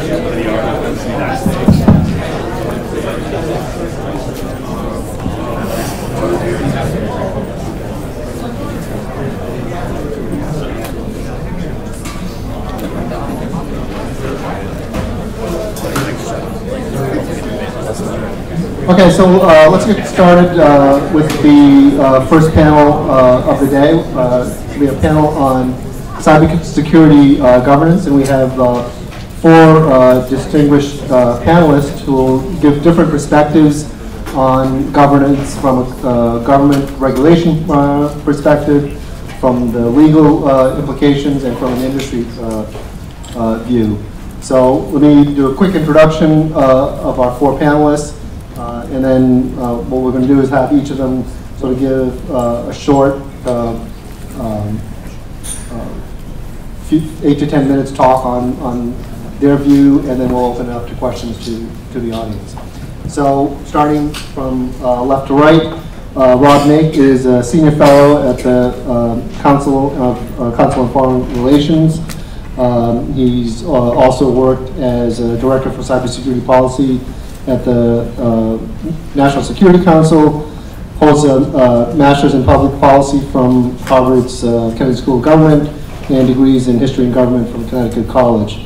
Okay, so let's get started with the first panel of the day. We have a panel on cybersecurity governance, and we have four distinguished panelists who will give different perspectives on governance from a government regulation perspective, from the legal implications, and from an industry view. So let me do a quick introduction of our four panelists. And then what we're going to do is have each of them sort of give a short 8 to 10 minutes talk on their view, and then we'll open it up to questions to the audience. So starting from left to right, Rob Knake is a senior fellow at the Council on Foreign Relations. He's also worked as a director for cybersecurity policy at the National Security Council, holds a master's in public policy from Harvard's Kennedy School of Government, and degrees in history and government from Connecticut College.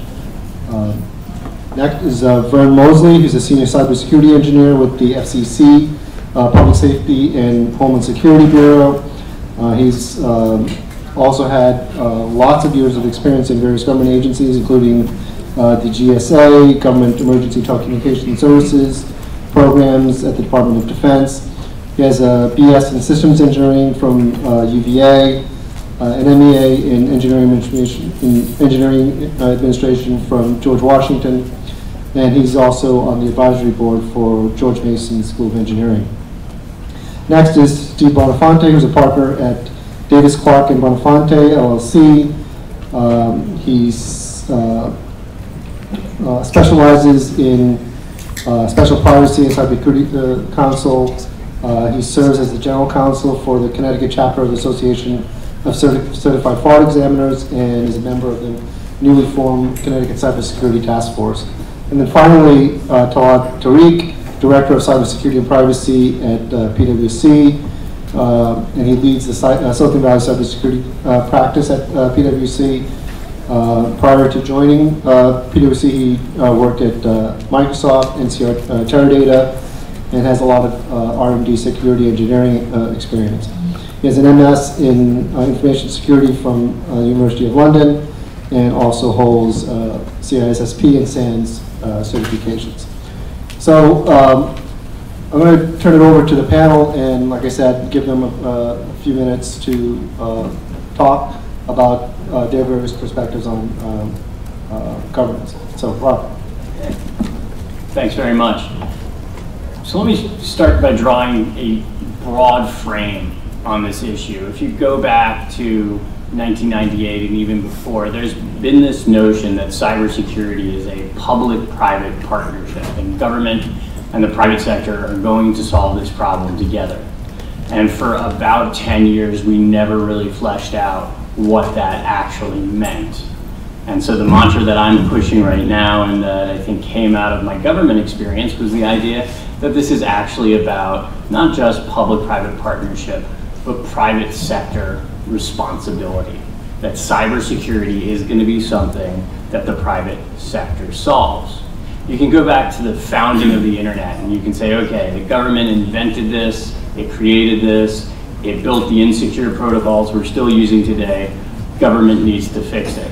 Next is Vern Mosley, who's a senior cybersecurity engineer with the FCC, Public Safety and Homeland Security Bureau. He's also had lots of years of experience in various government agencies, including the GSA, Government Emergency Telecommunications Services programs at the Department of Defense. He has a BS in Systems Engineering from UVA, an MEA in Engineering Administration from George Washington, and he's also on the advisory board for George Mason School of Engineering. Next is Steve Bonafonte, who's a partner at Davis Clark and Bonafonte, LLC. He's specializes in special privacy and cybersecurity counsel. He serves as the general counsel for the Connecticut chapter of the Association of Certified Fraud Examiners and is a member of the newly formed Connecticut Cybersecurity Task Force. And then finally, Talha Tariq, Director of Cybersecurity and Privacy at PwC, and he leads the Silicon Valley Cybersecurity practice at PwC. Prior to joining PwC, he worked at Microsoft, NCR Teradata, and has a lot of R&D security engineering experience. He has an MS in Information Security from the University of London, and also holds CISSP and SANS certifications. So I'm going to turn it over to the panel, and like I said, give them a few minutes to talk about their various perspectives on governance. So, Rob. Thanks very much. So let me start by drawing a broad frame on this issue. If you go back to 1998 and even before, there's been this notion that cybersecurity is a public-private partnership, and government and the private sector are going to solve this problem together. And for about 10 years, we never really fleshed out what that actually meant. And so the mantra that I'm pushing right now, and that I think came out of my government experience, was the idea that this is actually about not just public-private partnership, but private sector responsibility. That cybersecurity is going to be something that the private sector solves. You can go back to the founding of the internet and you can say, okay, the government invented this, it created this, it built the insecure protocols we're still using today, government needs to fix it.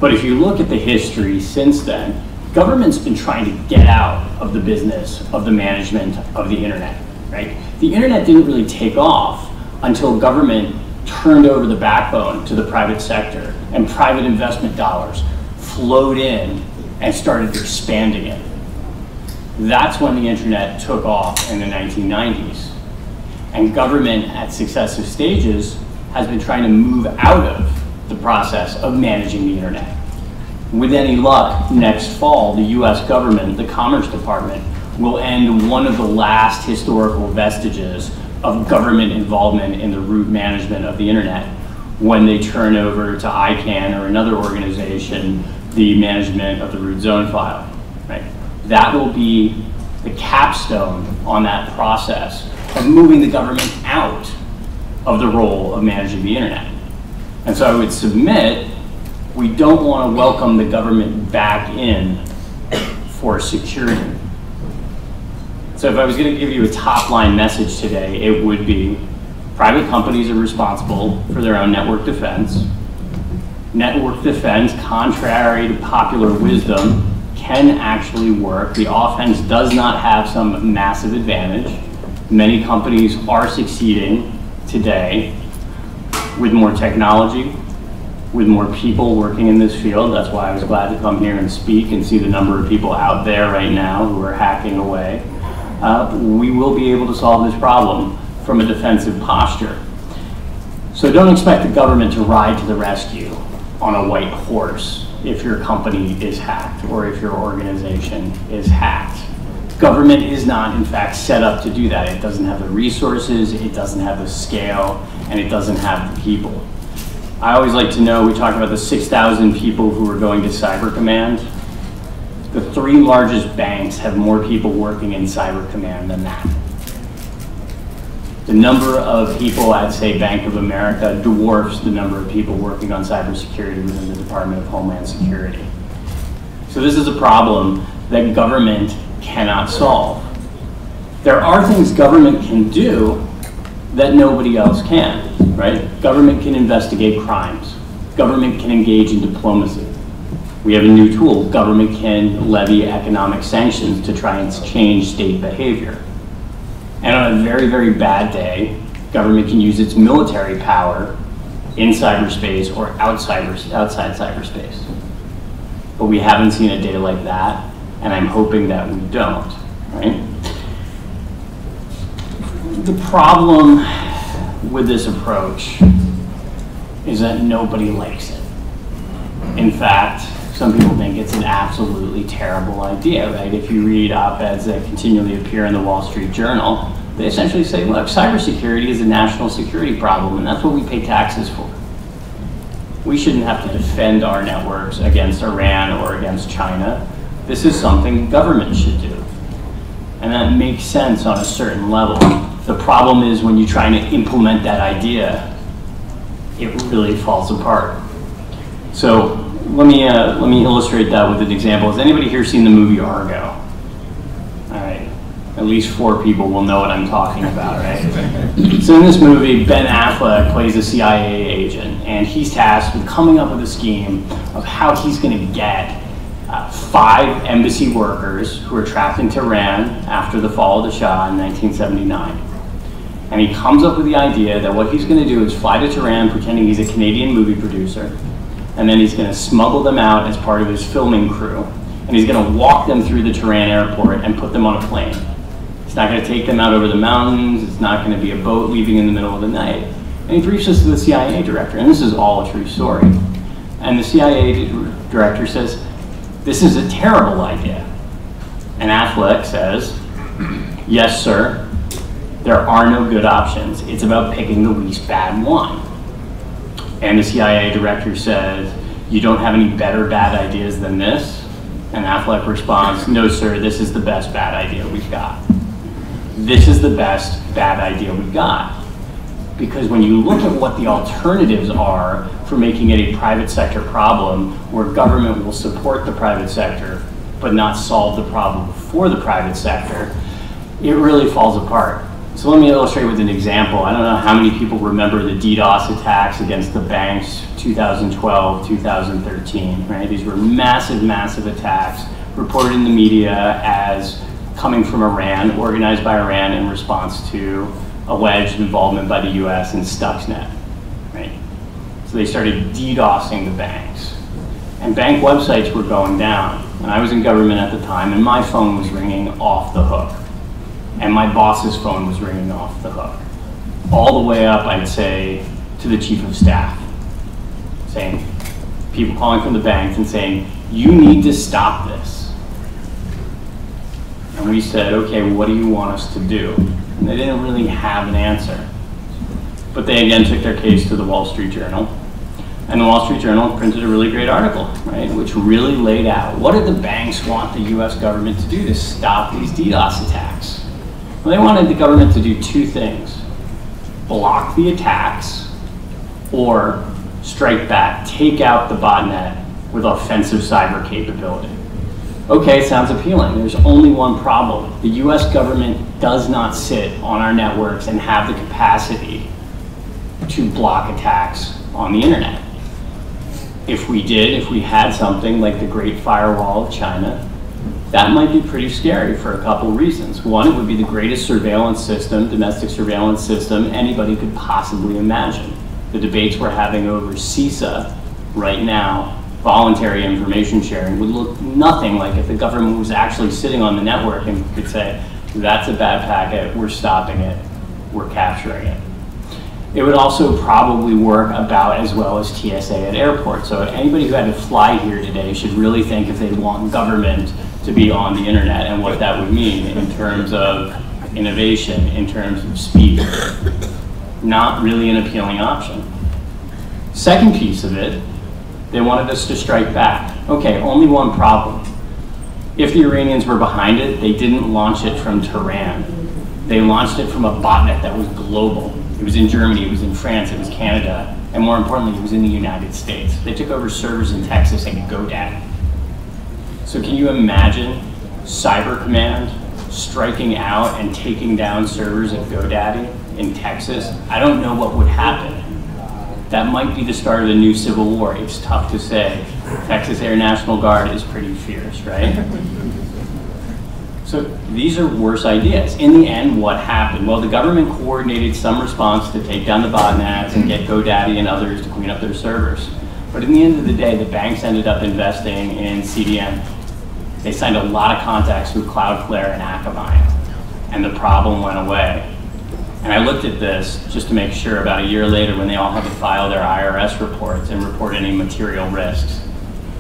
But if you look at the history since then, government's been trying to get out of the business of the management of the internet, right? The internet didn't really take off until government turned over the backbone to the private sector and private investment dollars flowed in and started expanding it. That's when the internet took off in the 1990s. And government at successive stages has been trying to move out of the process of managing the internet. With any luck, next fall, the US government, the Commerce Department, will end one of the last historical vestiges of government involvement in the root management of the internet when they turn over to ICANN or another organization the management of the root zone file, right? That will be the capstone on that process of moving the government out of the role of managing the internet. And so I would submit, we don't want to welcome the government back in for security. So if I was going to give you a top line message today, it would be private companies are responsible for their own network defense. Network defense, contrary to popular wisdom, can actually work. The offense does not have some massive advantage. Many companies are succeeding today with more technology, with more people working in this field. That's why I was glad to come here and speak and see the number of people out there right now who are hacking away. We will be able to solve this problem from a defensive posture. So don't expect the government to ride to the rescue on a white horse if your company is hacked or if your organization is hacked. Government is not, in fact, set up to do that. It doesn't have the resources, it doesn't have the scale, and it doesn't have the people. I always like to know, we talk about the 6,000 people who are going to Cyber Command. The 3 largest banks have more people working in Cyber Command than that. The number of people at, say, Bank of America dwarfs the number of people working on cybersecurity within the Department of Homeland Security. So this is a problem that government cannot solve. There are things government can do that nobody else can, right? Government can investigate crimes. Government can engage in diplomacy. We have a new tool. Government can levy economic sanctions to try and change state behavior. And on a very, very bad day, government can use its military power in cyberspace or outside cyberspace. But we haven't seen a day like that, and I'm hoping that we don't, right? The problem with this approach is that nobody likes it. In fact, some people think it's an absolutely terrible idea, right? If you read op-eds that continually appear in the Wall Street Journal, they essentially say, look, cybersecurity is a national security problem, and that's what we pay taxes for. We shouldn't have to defend our networks against Iran or against China. This is something government should do. And that makes sense on a certain level. The problem is when you try to implement that idea, it really falls apart. So let me illustrate that with an example. Has anybody here seen the movie Argo? All right, at least 4 people will know what I'm talking about, right? So in this movie, Ben Affleck plays a CIA agent, and he's tasked with coming up with a scheme of how he's going to get 5 embassy workers who are trapped in Tehran after the fall of the Shah in 1979. And he comes up with the idea that what he's going to do is fly to Tehran pretending he's a Canadian movie producer, and then he's going to smuggle them out as part of his filming crew. And he's going to walk them through the Tehran airport and put them on a plane. It's not going to take them out over the mountains. It's not going to be a boat leaving in the middle of the night. And he briefs this to the CIA director, and this is all a true story. And the CIA director says, this is a terrible idea. And Affleck says, yes, sir, there are no good options. It's about picking the least bad one. And the CIA director says, you don't have any better bad ideas than this? And Affleck responds, no, sir, this is the best bad idea we've got. This is the best bad idea we've got. Because when you look at what the alternatives are for making it a private sector problem, where government will support the private sector, but not solve the problem for the private sector, it really falls apart. So let me illustrate with an example. I don't know how many people remember the DDoS attacks against the banks 2012, 2013, right? These were massive, massive attacks reported in the media as coming from Iran, organized by Iran in response to alleged involvement by the US in Stuxnet, right? So they started DDoSing the banks. And bank websites were going down. And I was in government at the time, and my phone was ringing off the hook. And my boss's phone was ringing off the hook. All the way up, I'd say, to the chief of staff, saying, people calling from the banks and saying, you need to stop this. And we said, okay, well, what do you want us to do? And they didn't really have an answer. But they again took their case to the Wall Street Journal. And the Wall Street Journal printed a really great article, right, which really laid out what did the banks want the US government to do to stop these DDoS attacks? Well, they wanted the government to do two things: block the attacks or strike back, take out the botnet with offensive cyber capability. Okay, sounds appealing. There's only one problem. The US government does not sit on our networks and have the capacity to block attacks on the internet. If we did, if we had something like the Great Firewall of China, that might be pretty scary for a couple reasons. One, it would be the greatest surveillance system, domestic surveillance system, anybody could possibly imagine. The debates we're having over CISA right now, voluntary information sharing, would look nothing like if the government was actually sitting on the network and could say, that's a bad packet, we're stopping it, we're capturing it. It would also probably work about as well as TSA at airports. So anybody who had to fly here today should really think if they want government to be on the internet and what that would mean in terms of innovation, in terms of speed. Not really an appealing option. Second piece of it, they wanted us to strike back. Okay, only one problem. If the Iranians were behind it, they didn't launch it from Tehran. They launched it from a botnet that was global. It was in Germany, it was in France, it was Canada, and more importantly, it was in the United States. They took over servers in Texas and GoDaddy. So can you imagine Cyber Command striking out and taking down servers at GoDaddy in Texas? I don't know what would happen. That might be the start of a new civil war. It's tough to say. Texas Air National Guard is pretty fierce, right? So these are worse ideas. In the end, what happened? Well, the government coordinated some response to take down the botnets and get GoDaddy and others to clean up their servers. But in the end of the day, the banks ended up investing in CDN. They signed a lot of contacts with Cloudflare and Akamai, and the problem went away. And I looked at this just to make sure about a year later when they all had to file their IRS reports and report any material risks.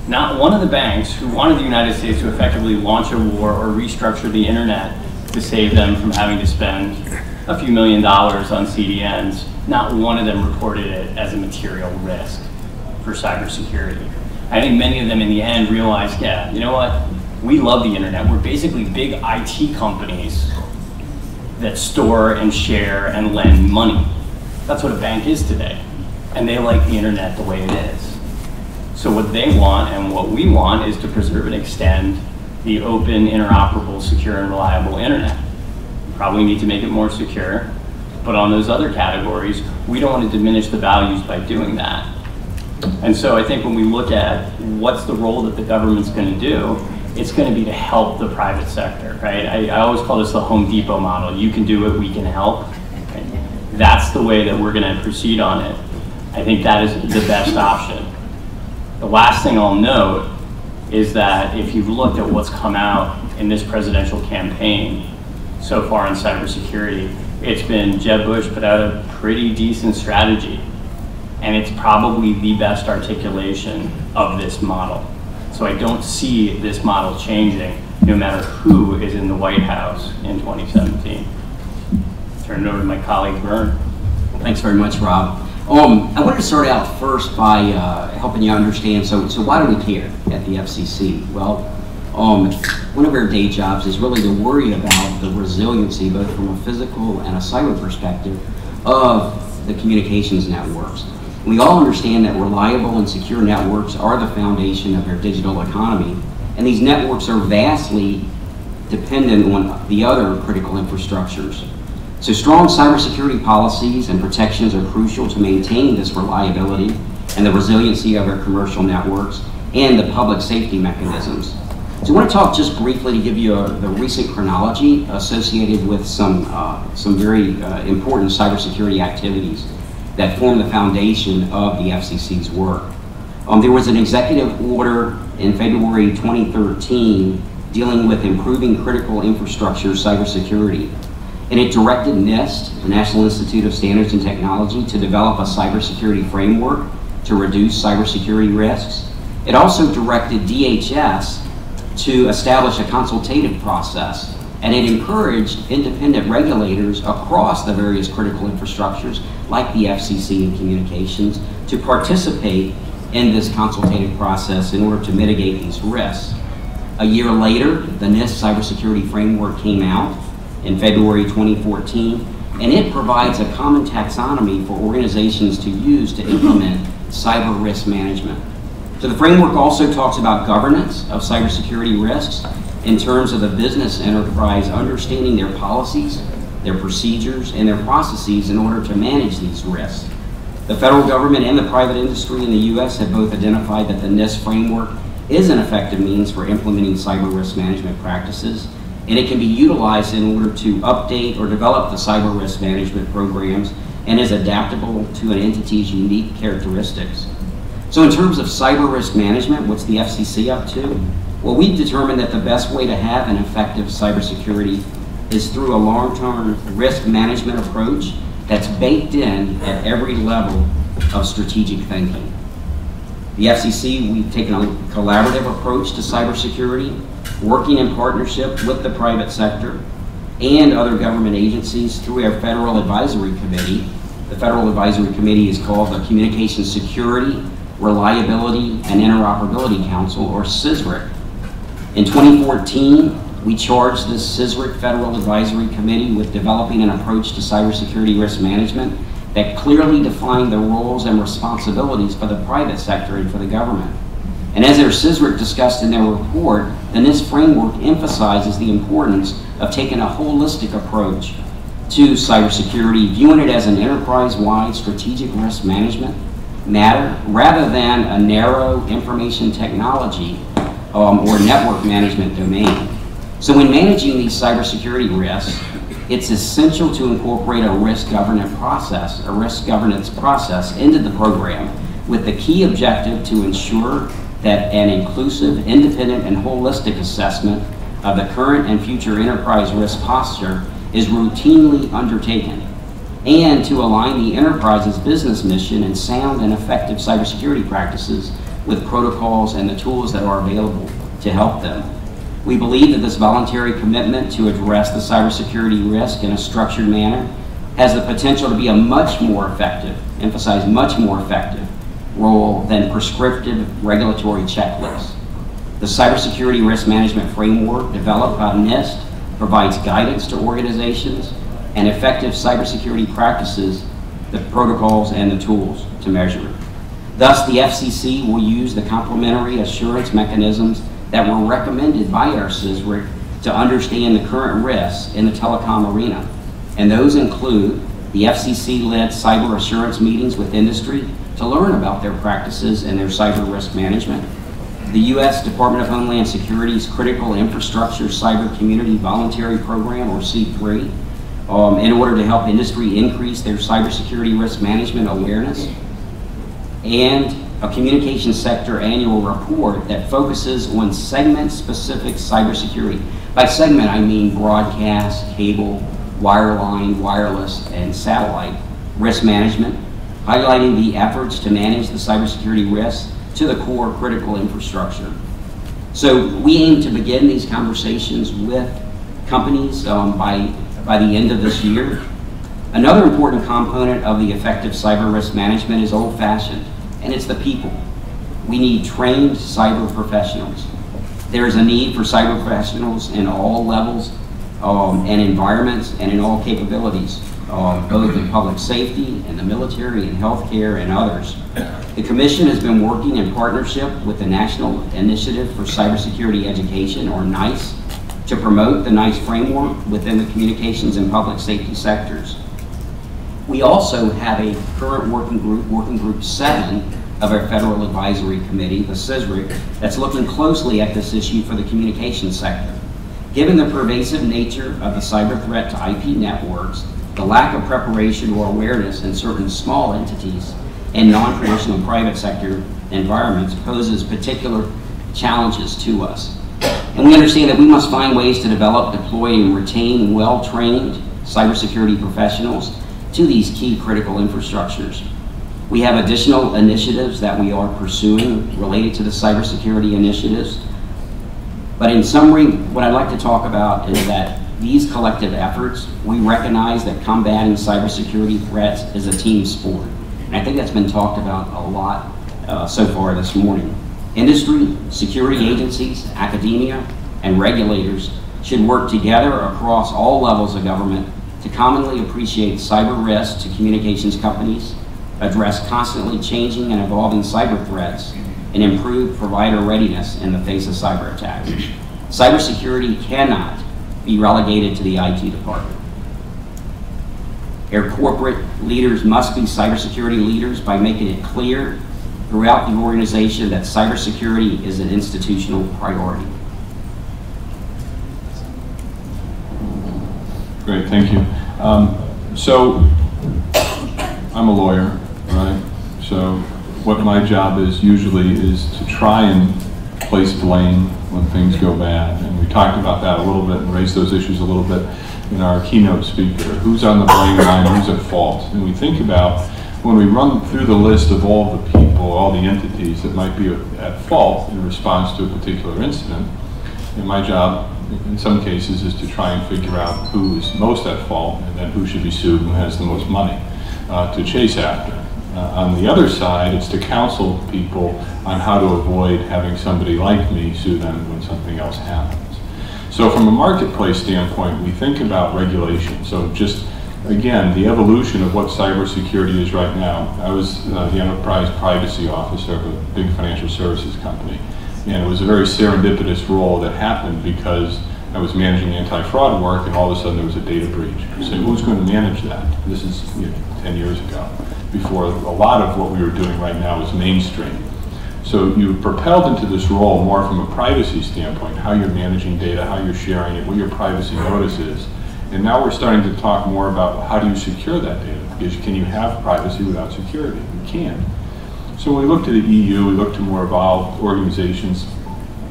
Not one of the banks who wanted the United States to effectively launch a war or restructure the internet to save them from having to spend a few $1 million on CDNs, not one of them reported it as a material risk for cybersecurity. I think many of them in the end realized, yeah, you know what? We love the internet. We're basically big IT companies that store and share and lend money. That's what a bank is today. And they like the internet the way it is. So what they want and what we want is to preserve and extend the open, interoperable, secure, and reliable internet. We probably need to make it more secure, but on those other categories, we don't want to diminish the values by doing that. And so I think when we look at what's the role that the government's going to do, it's going to be to help the private sector, right? I always call this the Home Depot model. You can do it, we can help. Right? That's the way that we're going to proceed on it. I think that is the best option. The last thing I'll note is that if you've looked at what's come out in this presidential campaign so far in cybersecurity, it's been Jeb Bush put out a pretty decent strategy. And it's probably the best articulation of this model. So I don't see this model changing no matter who is in the White House in 2017. Turn it over to my colleague, Vern. Thanks very much, Rob. I wanted to start out first by helping you understand, so why do we care at the FCC? Well, one of our day jobs is really to worry about the resiliency, both from a physical and a cyber perspective, of the communications networks. We all understand that reliable and secure networks are the foundation of our digital economy, and these networks are vastly dependent on the other critical infrastructures. So strong cybersecurity policies and protections are crucial to maintain this reliability and the resiliency of our commercial networks and the public safety mechanisms. So I want to talk just briefly to give you the recent chronology associated with some very important cybersecurity activities that form the foundation of the FCC's work. There was an executive order in February 2013 dealing with improving critical infrastructure cybersecurity. And it directed NIST, the National Institute of Standards and Technology, to develop a cybersecurity framework to reduce cybersecurity risks. It also directed DHS to establish a consultative process and it encouraged independent regulators across the various critical infrastructures, like the FCC and communications, to participate in this consultative process in order to mitigate these risks. A year later, the NIST Cybersecurity Framework came out in February 2014, and it provides a common taxonomy for organizations to use to implement cyber risk management. So the framework also talks about governance of cybersecurity risks in terms of the business enterprise understanding their policies, their procedures, and their processes in order to manage these risks. The federal government and the private industry in the U.S. have both identified that the NIST framework is an effective means for implementing cyber risk management practices, and it can be utilized in order to update or develop the cyber risk management programs and is adaptable to an entity's unique characteristics. So in terms of cyber risk management, what's the FCC up to? Well, we've determined that the best way to have an effective cybersecurity is through a long-term risk management approach that's baked in at every level of strategic thinking. The FCC, we've taken a collaborative approach to cybersecurity, working in partnership with the private sector and other government agencies through our Federal Advisory Committee. The Federal Advisory Committee is called the Communications Security, Reliability, and Interoperability Council, or CSRIC. In 2014, we charged this CSRIC Federal Advisory Committee with developing an approach to cybersecurity risk management that clearly defined the roles and responsibilities for the private sector and for the government. And as their CSRIC discussed in their report, the NIST framework emphasizes the importance of taking a holistic approach to cybersecurity, viewing it as an enterprise-wide strategic risk management matter rather than a narrow information technology or network management domain. So when managing these cybersecurity risks, it's essential to incorporate a risk governance process into the program with the key objective to ensure that an inclusive, independent, and holistic assessment of the current and future enterprise risk posture is routinely undertaken, and to align the enterprise's business mission and sound and effective cybersecurity practices with protocols and the tools that are available to help them. We believe that this voluntary commitment to address the cybersecurity risk in a structured manner has the potential to be a much more effective, emphasize much more effective, role than prescriptive regulatory checklists. The cybersecurity risk management framework developed by NIST provides guidance to organizations and effective cybersecurity practices, the protocols, and the tools to measure it. Thus, the FCC will use the complementary assurance mechanisms that were recommended by our CSRIC to understand the current risks in the telecom arena. And those include the FCC-led cyber assurance meetings with industry to learn about their practices and their cyber risk management, the U.S. Department of Homeland Security's Critical Infrastructure Cyber Community Voluntary Program, or C3, in order to help industry increase their cybersecurity risk management awareness, and a communications sector annual report that focuses on segment-specific cybersecurity. By segment, I mean broadcast, cable, wireline, wireless, and satellite risk management, highlighting the efforts to manage the cybersecurity risks to the core critical infrastructure. So we aim to begin these conversations with companies by the end of this year. Another important component of the effective cyber risk management is old-fashioned, and it's the people. We need trained cyber professionals. There is a need for cyber professionals in all levels and environments and in all capabilities, both in public safety, in the military, in healthcare, and others. The Commission has been working in partnership with the National Initiative for Cybersecurity Education, or NICE, to promote the NICE framework within the communications and public safety sectors. We also have a current working group 7 of our Federal Advisory Committee, the CSRIC, that's looking closely at this issue for the communications sector. Given the pervasive nature of the cyber threat to IP networks, the lack of preparation or awareness in certain small entities and non-traditional private sector environments poses particular challenges to us. And we understand that we must find ways to develop, deploy, and retain well-trained cybersecurity professionals to these key critical infrastructures. We have additional initiatives that we are pursuing related to the cybersecurity initiatives. But in summary, what I'd like to talk about is that these collective efforts, we recognize that combating cybersecurity threats is a team sport. And I think that's been talked about a lot so far this morning. Industry, security agencies, academia, and regulators should work together across all levels of government to commonly appreciate cyber risks to communications companies, address constantly changing and evolving cyber threats, and improve provider readiness in the face of cyber attacks. Cybersecurity cannot be relegated to the IT department. Our corporate leaders must be cybersecurity leaders by making it clear throughout the organization that cybersecurity is an institutional priority. Great, thank you. So, I'm a lawyer, right? So, what my job is usually is to try and place blame when things go bad. And we talked about that a little bit and raised those issues a little bit in our keynote speaker. Who's on the blame line, who's at fault? And we think about, when we run through the list of all the people, all the entities that might be at fault in response to a particular incident, and my job in some cases is to try and figure out who is most at fault and then who should be sued and has the most money to chase after. On the other side, it's to counsel people on how to avoid having somebody like me sue them when something else happens. So from a marketplace standpoint, we think about regulation. So just, again, the evolution of what cybersecurity is right now. I was the enterprise privacy officer of a big financial services company. And it was a very serendipitous role that happened because I was managing anti-fraud work, and all of a sudden there was a data breach. So who's going to manage that? This is 10 years ago, before a lot of what we were doing right now was mainstream. So you were propelled into this role more from a privacy standpoint, how you're managing data, how you're sharing it, what your privacy notice is. And now we're starting to talk more about how do you secure that data? Because can you have privacy without security? You can't. So when we look to the EU, we look to more evolved organizations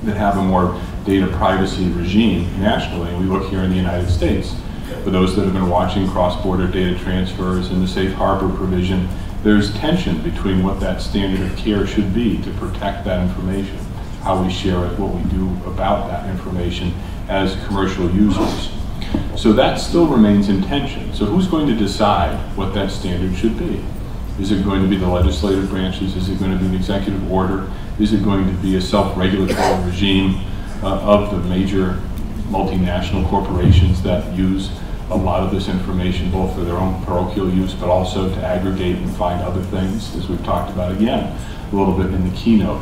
that have a more data privacy regime nationally, and we look here in the United States. For those that have been watching cross-border data transfers and the safe harbor provision, there's tension between what that standard of care should be to protect that information, how we share it, what we do about that information as commercial users. So that still remains in tension. So who's going to decide what that standard should be? Is it going to be the legislative branches? Is it going to be an executive order? Is it going to be a self-regulatory regime of the major multinational corporations that use a lot of this information both for their own parochial use but also to aggregate and find other things, as we've talked about again a little bit in the keynote?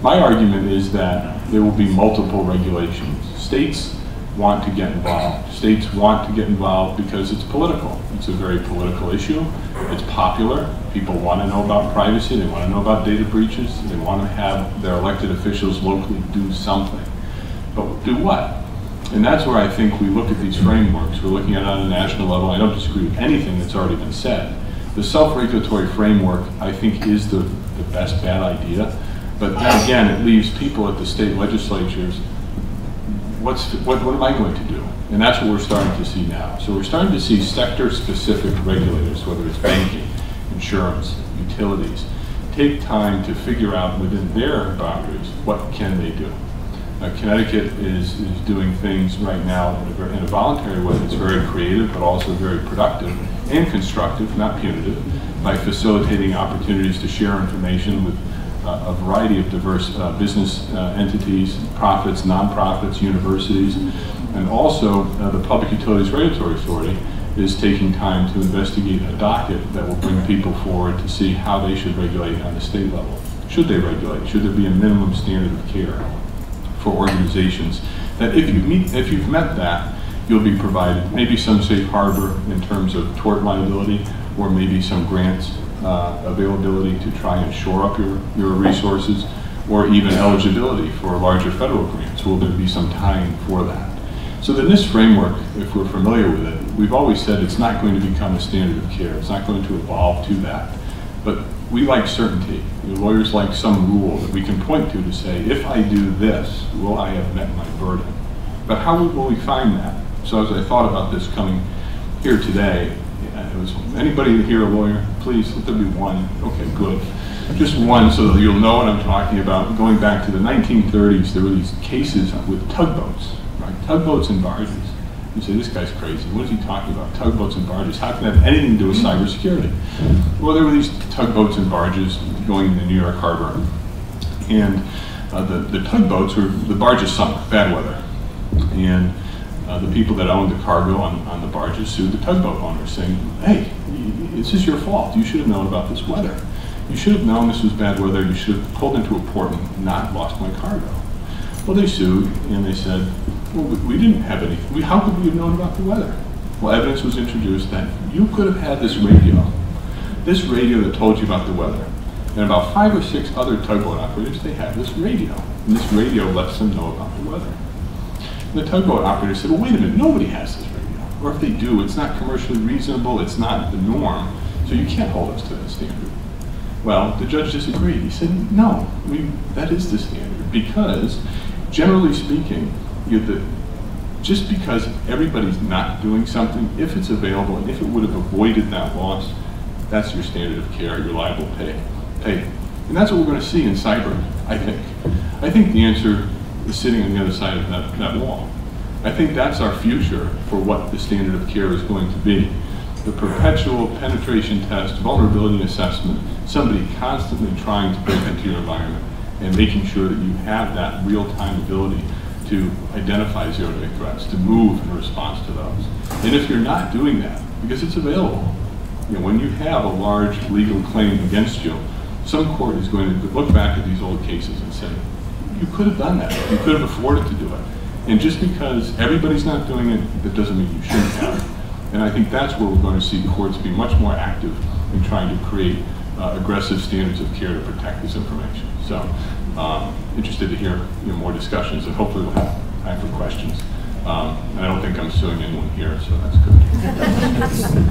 My argument is that there will be multiple regulations. States want to get involved. States want to get involved because it's political. It's a very political issue. It's popular. People want to know about privacy. They want to know about data breaches. They want to have their elected officials locally do something. But do what? And that's where I think we look at these frameworks. We're looking at it on a national level. I don't disagree with anything that's already been said. The self-regulatory framework, I think, is the best bad idea. But then again, it leaves people at the state legislatures, what am I going to do? And that's what we're starting to see now. So we're starting to see sector-specific regulators, whether it's banking, insurance, utilities, take time to figure out within their boundaries what can they do. Connecticut is doing things right now in a voluntary way that's very creative but also very productive and constructive, not punitive, by facilitating opportunities to share information with a variety of diverse business entities, profits, nonprofits, universities, and also the Public Utilities Regulatory Authority is taking time to investigate a docket that will bring people forward to see how they should regulate on the state level. Should they regulate? Should there be a minimum standard of care for organizations that if you've met that, you'll be provided maybe some safe harbor in terms of tort liability, or maybe some grants availability to try and shore up your resources, or even eligibility for larger federal grants. Will there be some time for that? So then this framework, if we're familiar with it, we've always said it's not going to become a standard of care. It's not going to evolve to that. But we like certainty. The lawyers like some rule that we can point to say, if I do this, will I have met my burden? But how will we find that? So as I thought about this coming here today, anybody here a lawyer? Please, let there be one. Okay, good. Just one so that you'll know what I'm talking about. Going back to the 1930s, there were these cases with tugboats, right? Tugboats and barges. You say, this guy's crazy. What is he talking about? Tugboats and barges. How can that have anything to do with cybersecurity? Well, there were these tugboats and barges going in the New York Harbor. And the tugboats were, the barges sunk, bad weather. And the people that owned the cargo on the barges sued the tugboat owners, saying, hey, this is your fault. You should have known about this weather. You should have known this was bad weather. You should have pulled into a port and not lost my cargo. Well, they sued, and they said, well, we didn't have any, how could we have known about the weather? Well, evidence was introduced that you could have had this radio that told you about the weather. And about 5 or 6 other tugboat operators, they had this radio. And this radio lets them know about the weather. And the tugboat operator said, well, wait a minute, nobody has this radio. Or if they do, it's not commercially reasonable, it's not the norm, so you can't hold us to that standard. Well, the judge disagreed. He said, no, that is the standard, because generally speaking, just because everybody's not doing something, if it's available and if it would have avoided that loss, that's your standard of care, your liable pay. And that's what we're going to see in cyber, I think. I think the answer is sitting on the other side of that wall. I think that's our future for what the standard of care is going to be. The perpetual penetration test, vulnerability assessment, somebody constantly trying to break into your environment and making sure that you have that real-time ability to identify zero-day threats, to move in response to those. And if you're not doing that, because it's available, when you have a large legal claim against you, some court is going to look back at these old cases and say, you could have done that. You could have afforded to do it. And just because everybody's not doing it, that doesn't mean you shouldn't have. And I think that's where we're going to see courts be much more active in trying to create aggressive standards of care to protect this information. So, interested to hear more discussions, and hopefully we'll have time for questions. And I don't think I'm suing anyone here, so that's good.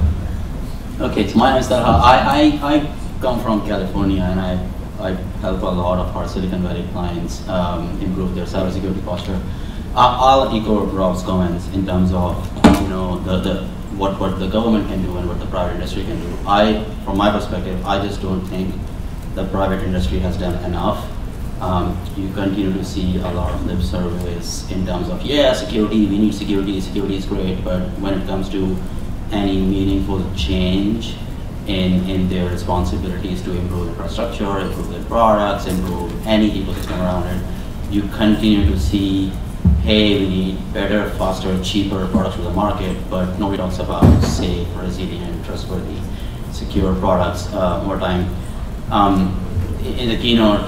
Okay, so my name is Talha. I come from California, and I help a lot of our Silicon Valley clients improve their cybersecurity posture. I'll echo Rob's comments in terms of what the government can do and what the private industry can do. From my perspective, I just don't think the private industry has done enough. You continue to see a lot of lip service in terms of, yeah, security, we need security is great, but when it comes to any meaningful change in their responsibilities to improve infrastructure, improve their products, improve any ecosystem around it, you continue to see, hey, we need better, faster, cheaper products for the market, but nobody talks about safe, resilient, trustworthy, secure products more time. In the keynote,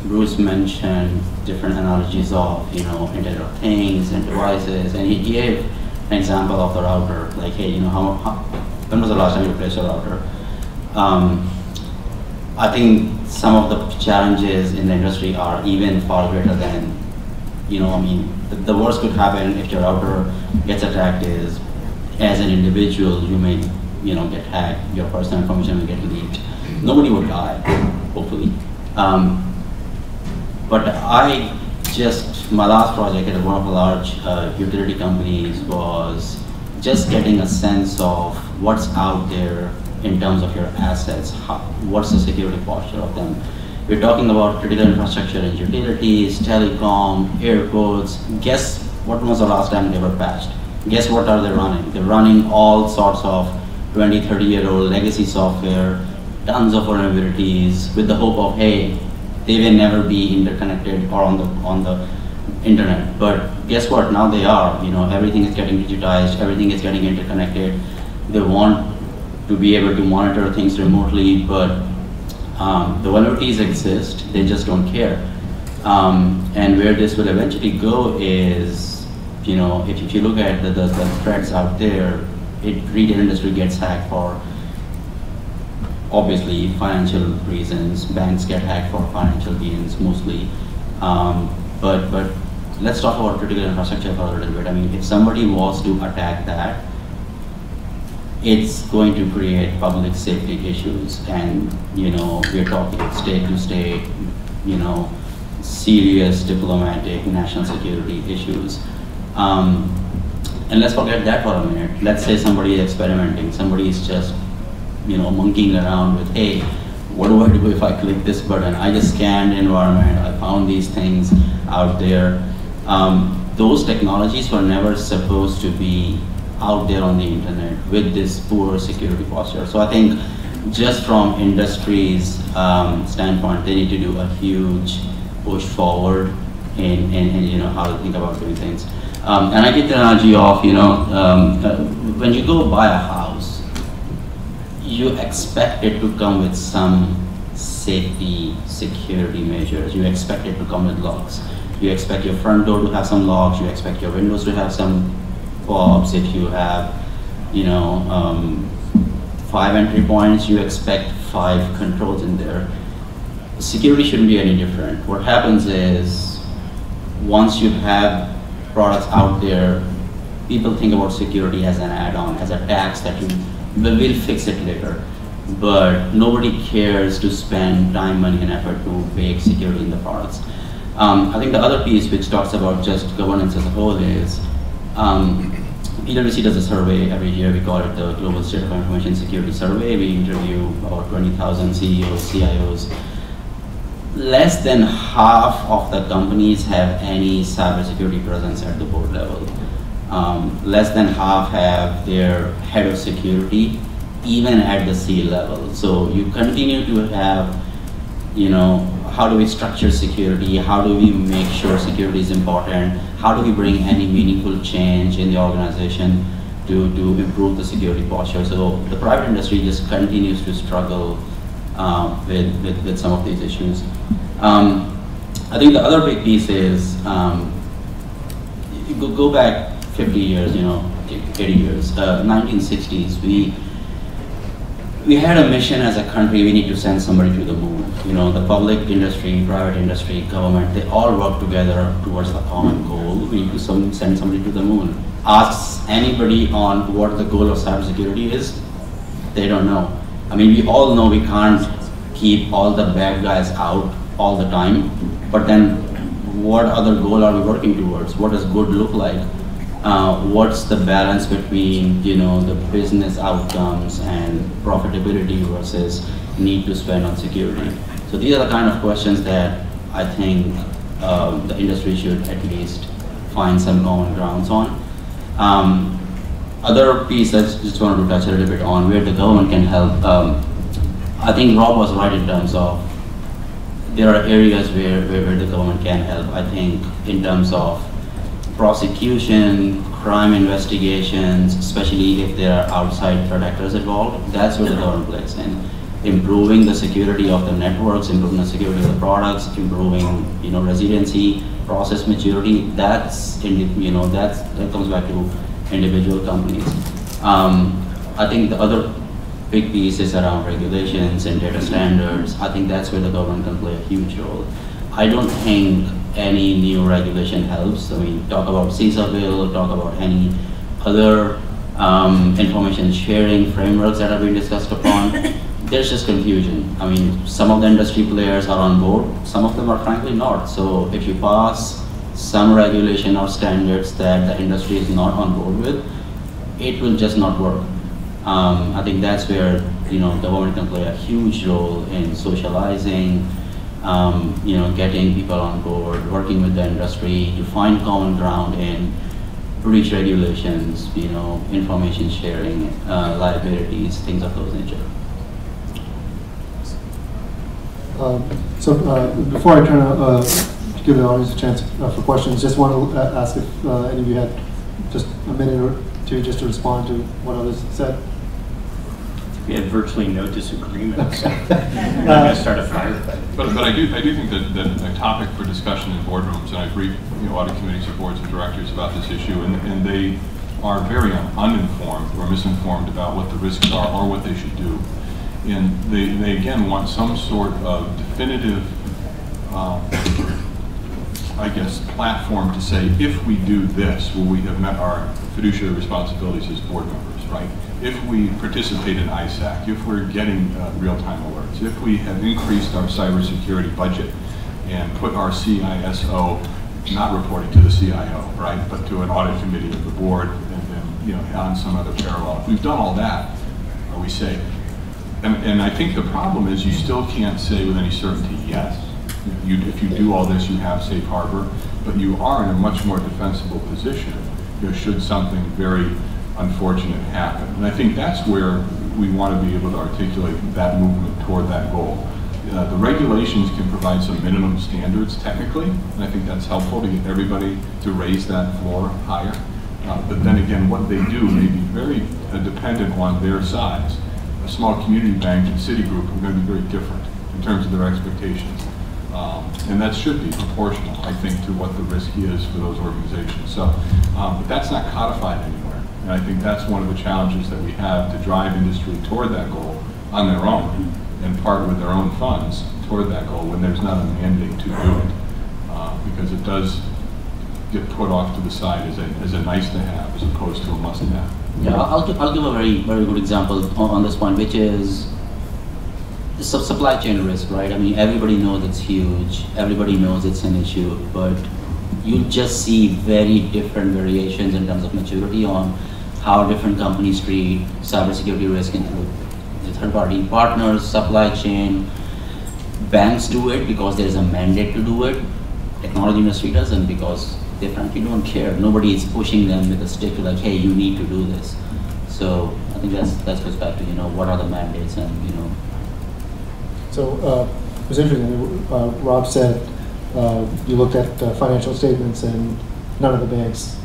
Bruce mentioned different analogies of, Internet of Things and devices, and he gave an example of the router, like, hey, when was the last time you replaced a router? I think some of the challenges in the industry are even far greater than, the worst could happen if your router gets attacked is, as an individual, you may, get hacked, your personal information will get leaked. Nobody would die, hopefully. But my last project at one of the large utility companies was just getting a sense of what's out there in terms of your assets, what's the security posture of them. We're talking about critical infrastructure and utilities, telecom, airports. Guess what was the last time they were patched? Guess what are they running? They're running all sorts of 20, 30-year-old legacy software, tons of vulnerabilities with the hope of, hey, they will never be interconnected or on the internet. But guess what? Now they are. Everything is getting digitized. Everything is getting interconnected. They want to be able to monitor things remotely, but the vulnerabilities exist. They just don't care. And where this will eventually go is, if you look at the threats out there, retail industry gets hacked for obviously financial reasons. Banks get hacked for financial gains mostly. But let's talk about critical infrastructure for a little bit. If somebody was to attack that, it's going to create public safety issues, and we're talking state to state, serious diplomatic, national security issues. And let's forget that for a minute. Let's say somebody is experimenting, somebody is just monkeying around with, hey, what do I do if I click this button? I just scanned the environment, I found these things out there. those technologies were never supposed to be out there on the internet with this poor security posture. So I think just from industry's standpoint, they need to do a huge push forward in how to think about doing things. And I get the analogy of, when you go buy a house, you expect it to come with some safety, security measures. You expect it to come with locks. You expect your front door to have some locks. You expect your windows to have some fobs. If you have, 5 entry points, you expect 5 controls in there. Security shouldn't be any different. What happens is, once you have products out there, people think about security as an add-on, as a tax that will fix it later. But nobody cares to spend time, money, and effort to bake security in the products. I think the other piece which talks about just governance as a whole is, PwC does a survey every year. We call it the Global State of Information Security Survey. We interview about 20,000 CEOs, CIOs. Less than half of the companies have any cybersecurity presence at the board level. Less than half have their head of security, even at the C level. So you continue to have, how do we structure security? How do we make sure security is important? How do we bring any meaningful change in the organization to improve the security posture? So the private industry just continues to struggle with some of these issues. I think the other big piece is, go back 50 years, 80 years, 1960s, we had a mission as a country. We need to send somebody to the moon. The public industry, private industry, government, they all work together towards the common goal. We need to send somebody to the moon. Ask anybody on what the goal of cybersecurity is, they don't know. I mean, we all know we can't keep all the bad guys out all the time, but then what other goal are we working towards? What does good look like? What's the balance between the business outcomes and profitability versus need to spend on security? So these are the kind of questions that I think the industry should at least find some common grounds on. Other piece I just wanted to touch a little bit on where the government can help. I think Rob was right in terms of there are areas where the government can help. I think in terms of prosecution, crime investigations, especially if there are outside threat actors involved, that's where the government plays in. Improving the security of the networks, improving the security of the products, improving resiliency, process maturity. That comes back to individual companies. I think the other big piece is around regulations and data standards. I think that's where the government can play a huge role. I don't think any new regulation helps. I mean, talk about CISA bill, talk about any other information sharing frameworks that have been discussed upon. There's just confusion. I mean, some of the industry players are on board, some of them are frankly not. So if you pass some regulation or standards that the industry is not on board with, it will just not work. I think that's where the government can play a huge role in socializing, getting people on board, working with the industry to find common ground in breach regulations, information sharing, liabilities, things of those nature. Before I turn to give the audience a chance for questions, just want to ask if any of you had just a minute or two just to respond to what others said. We had virtually no disagreements. We're not going to start a fire. But I do think that a topic for discussion in boardrooms, and I've briefed audit committees or boards of directors about this issue, and they are very uninformed or misinformed about what the risks are or what they should do. And they again want some sort of definitive, platform to say, if we do this, will we have met our fiduciary responsibilities as board members, right? If we participate in ISAC, if we're getting real-time alerts, if we have increased our cybersecurity budget and put our CISO not reporting to the CIO, right, but to an audit committee of the board and on some other parallel. If we've done all that, are we safe? And I think the problem is you still can't say with any certainty yes. If you do all this, you have safe harbor, but you are in a much more defensible position, should something very unfortunate happen. And I think that's where we want to be able to articulate that movement toward that goal. The regulations can provide some minimum standards technically, and I think that's helpful to get everybody to raise that floor higher. But then again, what they do may be very dependent on their size. A small community bank and Citigroup are going to be very different in terms of their expectations. And that should be proportional, I think, to what the risk is for those organizations. So, but that's not codified anywhere. And I think that's one of the challenges that we have to drive industry toward that goal on their own and partner with their own funds toward that goal when there's not a mandate to do it. Because it does get put off to the side as a nice to have as opposed to a must have. Yeah, I'll give a very good example on this point, which is supply chain risk, right? I mean, everybody knows it's huge, everybody knows it's an issue, but you just see very different variations in terms of maturity on how different companies treat cybersecurity risk, include the third-party partners, supply chain. Banks do it because there is a mandate to do it. Technology industry doesn't because they frankly don't care. Nobody is pushing them with a stick to like, hey, you need to do this. So I think that goes back to, what are the mandates and, So it was interesting, Rob said you looked at financial statements and none of the banks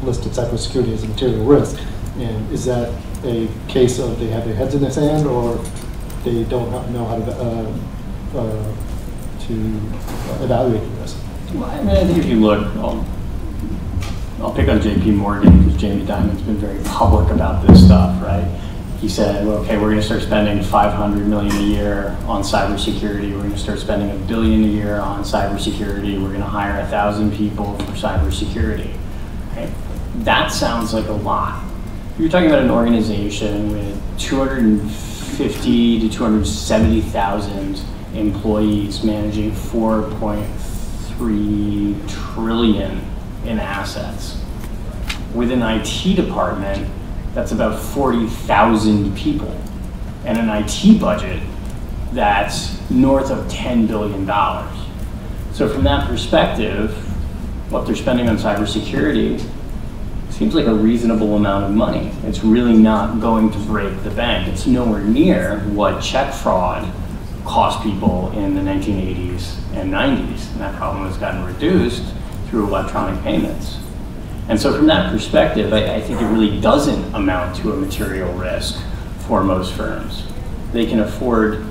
listed cybersecurity as a material risk. And is that a case of they have their heads in the sand, or they don't know how to evaluate the risk? Well, I mean, I think if you look, I'll pick on JP Morgan because Jamie Dimon's been very public about this stuff, right? He said, well, okay, we're going to start spending $500 million a year on cybersecurity. We're going to start spending $1 billion a year on cybersecurity. We're going to hire 1,000 people for cybersecurity. Right? That sounds like a lot. You're talking about an organization with 250 to 270,000 employees managing 4.3 trillion in assets. With an IT department, that's about 40,000 people, and an IT budget that's north of $10 billion. So from that perspective, what they're spending on cybersecurity seems like a reasonable amount of money. It's really not going to break the bank. It's nowhere near what check fraud cost people in the 1980s and 90s, and that problem has gotten reduced through electronic payments. And so from that perspective, I think it really doesn't amount to a material risk for most firms. They can afford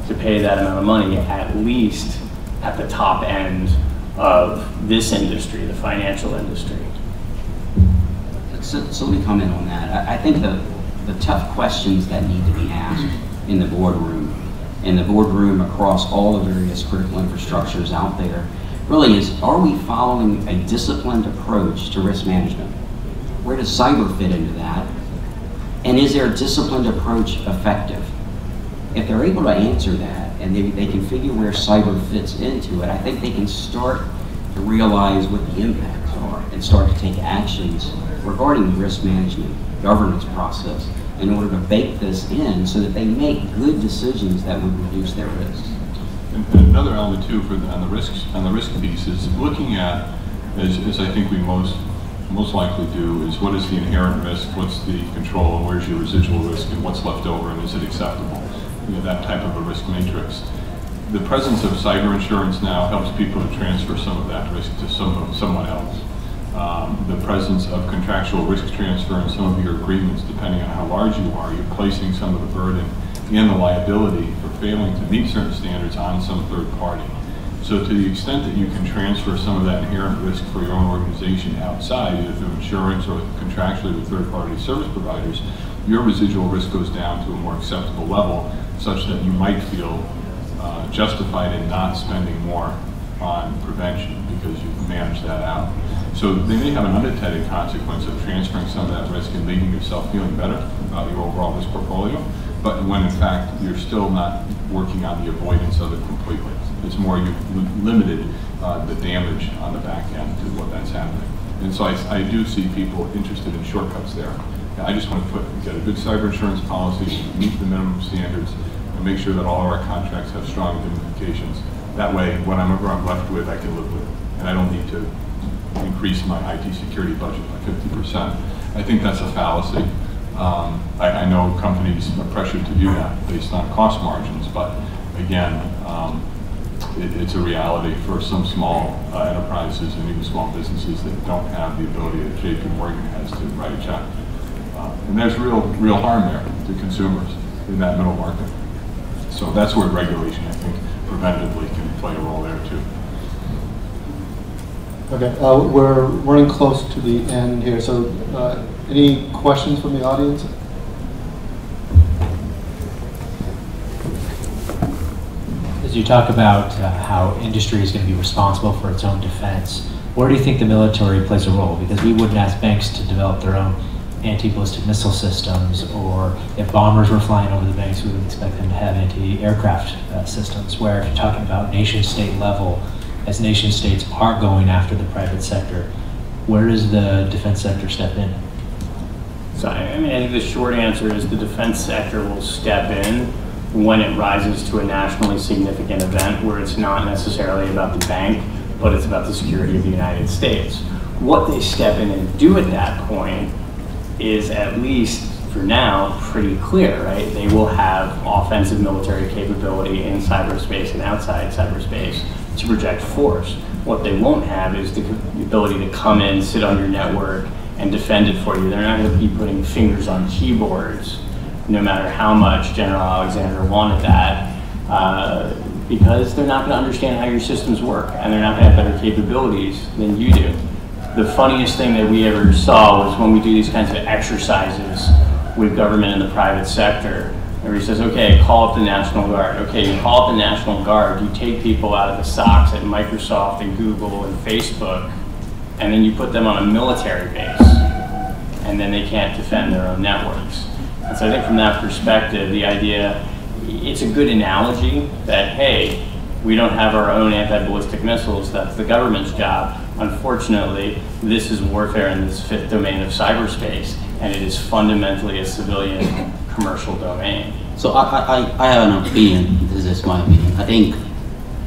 to pay that amount of money, at least at the top end of this industry, the financial industry. So let me comment on that. I think the tough questions that need to be asked in the boardroom across all the various critical infrastructures out there really is, are we following a disciplined approach to risk management? Where does cyber fit into that? And is their disciplined approach effective? If they're able to answer that and they can figure where cyber fits into it, I think they can start to realize what the impacts are and start to take actions regarding the risk management governance process in order to bake this in so that they make good decisions that would reduce their risks. And another element too on the risk piece is looking at, as I think we most likely do, is what is the inherent risk, what's the control, and where's your residual risk, and what's left over, and is it acceptable? That type of a risk matrix. The presence of cyber insurance now helps people to transfer some of that risk to someone else. The presence of contractual risk transfer in some of your agreements, depending on how large you are, you're placing some of the burden and the liability for failing to meet certain standards on some third party. So to the extent that you can transfer some of that inherent risk for your own organization outside, either through insurance or contractually with third-party service providers, your residual risk goes down to a more acceptable level, such that you might feel justified in not spending more on prevention because you've managed that out. So they may have an unintended consequence of transferring some of that risk and leaving yourself feeling better about your overall risk portfolio, but when in fact you're still not working on the avoidance of it completely. It's more you've limited the damage on the back end to what that's happening. And so I do see people interested in shortcuts there. I just want to get a good cyber insurance policy, meet the minimum standards, and make sure that all of our contracts have strong indemnifications. That way, whatever I'm left with, I can live with, and I don't need to increase my IT security budget by 50%. I think that's a fallacy. I know companies are pressured to do that based on cost margins, but again, it's a reality for some small enterprises and even small businesses that don't have the ability that JP Morgan has to write a check. And there's real harm there to consumers in that middle market. So that's where regulation, I think, preventatively can play a role there too. Okay, we're running close to the end here, so any questions from the audience? As you talk about how industry is going to be responsible for its own defense, where do you think the military plays a role? Because we wouldn't ask banks to develop their own anti-ballistic missile systems, or if bombers were flying over the banks, we would expect them to have anti-aircraft systems, where if you're talking about nation-state level, as nation-states are going after the private sector, where does the defense sector step in? So, I mean, I think the short answer is the defense sector will step in when it rises to a nationally significant event where it's not necessarily about the bank, but it's about the security of the United States. What they step in and do at that point is, at least for now, pretty clear, right? They will have offensive military capability in cyberspace and outside cyberspace to project force. What they won't have is the ability to come in, sit on your network, and defend it for you. They're not going to be putting fingers on keyboards, no matter how much General Alexander wanted that, because they're not going to understand how your systems work, and they're not going to have better capabilities than you do. The funniest thing that we ever saw was when we do these kinds of exercises with government and the private sector, where he says, okay, call up the National Guard. Okay, you call up the National Guard, you take people out of the SOCs at Microsoft and Google and Facebook, and then you put them on a military base, and then they can't defend their own networks. And so I think from that perspective, the idea, it's a good analogy that, hey, we don't have our own anti-ballistic missiles, that's the government's job. Unfortunately, this is warfare in this fifth domain of cyberspace, and it is fundamentally a civilian commercial domain. So I have an opinion, this is my opinion. I think,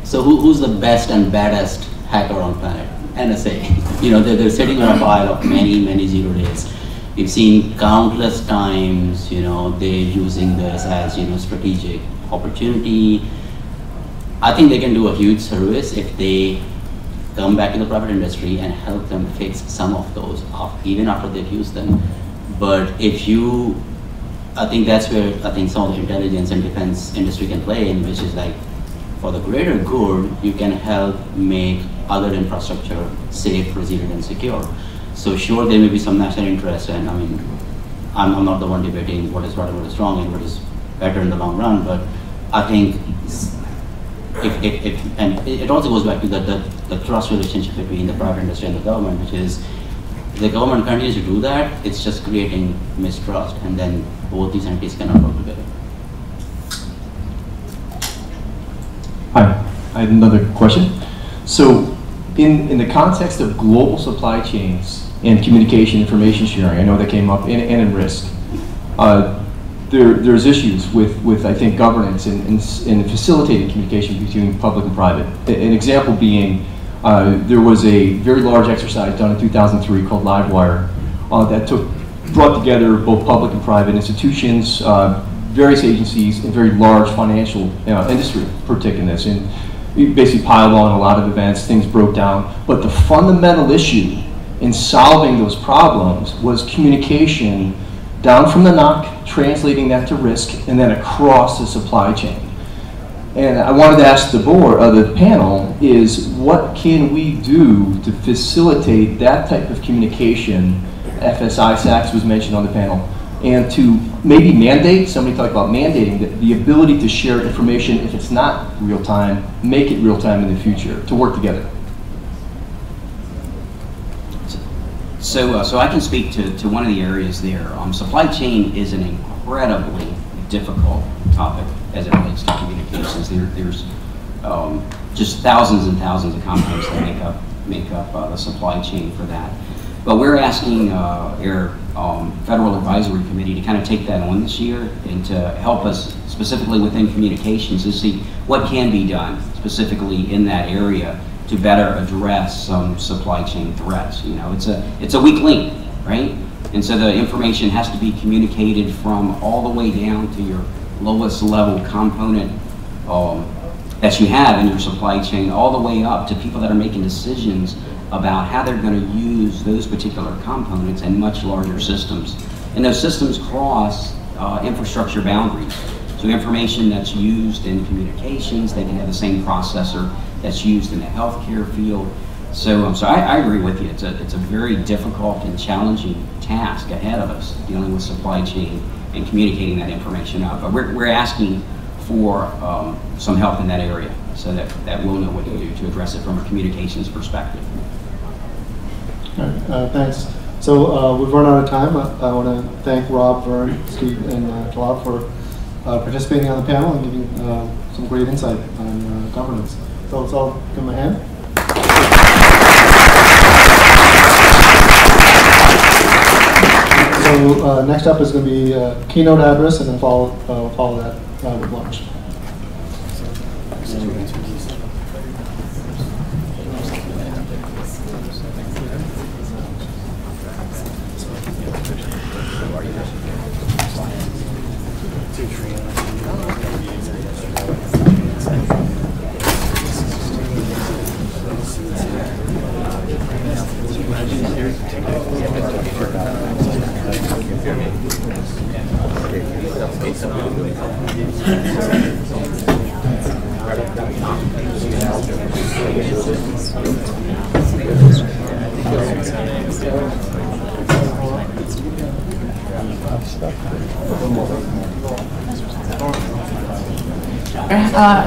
so who's the best and baddest hacker on planet? NSA. You know, they're sitting on a pile of many 0 days. We've seen countless times, you know, they're using this as, you know, strategic opportunity. I think they can do a huge service if they come back to the private industry and help them fix some of those, even after they've used them. But if you, I think that's where I think some of the intelligence and defense industry can play in, which is like, for the greater good, you can help make other infrastructure safe, resilient, and secure. So sure, there may be some national interest, and I mean, I'm not the one debating what is right and what is wrong and what is better in the long run, but I think and it also goes back to the trust relationship between the private industry and the government, which is, if the government continues to do that, it's just creating mistrust, and then both these entities cannot work together. Hi, I had another question. So in the context of global supply chains and communication information sharing, I know that came up, and in risk, there's issues with I think governance and facilitating communication between public and private. An example being, there was a very large exercise done in 2003 called Livewire that brought together both public and private institutions, various agencies, and very large financial industry partook in this. And we basically piled on a lot of events, things broke down. But the fundamental issue in solving those problems was communication down from the NOC, translating that to risk, and then across the supply chain. And I wanted to ask the board, the panel, is what can we do to facilitate that type of communication? FSI SACS was mentioned on the panel, and to maybe mandate, somebody talked about mandating the ability to share information, if it's not real time, make it real time in the future, to work together. So I can speak to one of the areas there. Supply chain is an incredibly difficult topic as it relates to communications. There's just thousands and thousands of components that make up the supply chain for that. But we're asking our Federal Advisory Committee to kind of take that on this year and to help us specifically within communications to see what can be done specifically in that area to better address some supply chain threats. You know, it's a weak link, right? And so the information has to be communicated from all the way down to your lowest level component that you have in your supply chain, all the way up to people that are making decisions about how they're going to use those particular components in much larger systems. And those systems cross infrastructure boundaries. So information that's used in communications, they can have the same processor that's used in the healthcare field. So, I agree with you. It's a very difficult and challenging task ahead of us, dealing with supply chain and communicating that information out. But we're asking for some help in that area so that we'll know what to do to address it from a communications perspective. All right, thanks. So we've run out of time. I want to thank Rob, Vern, Steve, and Talha for participating on the panel and giving some great insight on governance. So let's all give them a hand. So next up is going to be a keynote address, and then follow that with lunch.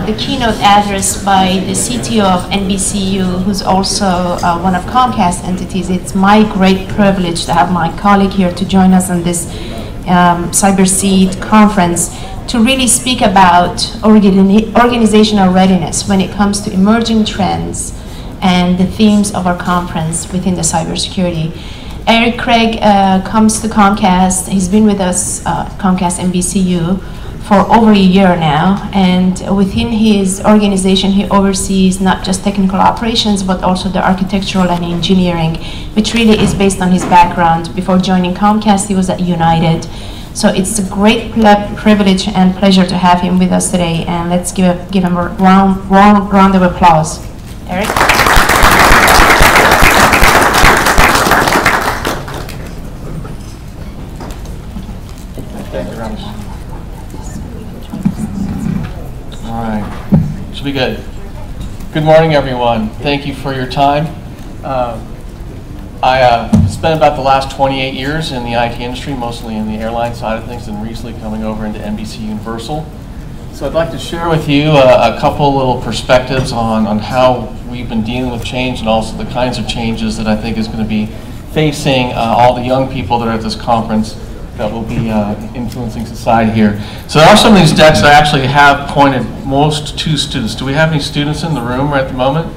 The keynote address by the CTO of NBCU, who's also one of Comcast entities. It's my great privilege to have my colleague here to join us on this CyberSeed conference to really speak about organizational readiness when it comes to emerging trends and the themes of our conference within the cybersecurity. Eric Craig comes to Comcast. He's been with us, Comcast NBCU, for over a year now, and within his organization he oversees not just technical operations but also the architectural and engineering, which really is based on his background. Before joining Comcast he was at United. So it's a great privilege and pleasure to have him with us today, and let's give him a round of applause. Eric? Thank you, Ramos. All right, should be good. Good morning, everyone. Thank you for your time. I spent about the last 28 years in the IT industry, mostly in the airline side of things, and recently coming over into NBCUniversal. So I'd like to share with you a couple little perspectives on how we've been dealing with change and also the kinds of changes that I think is going to be facing all the young people that are at this conference that will be influencing society here. So there are some of these decks I actually have pointed most to students. Do we have any students in the room right at the moment?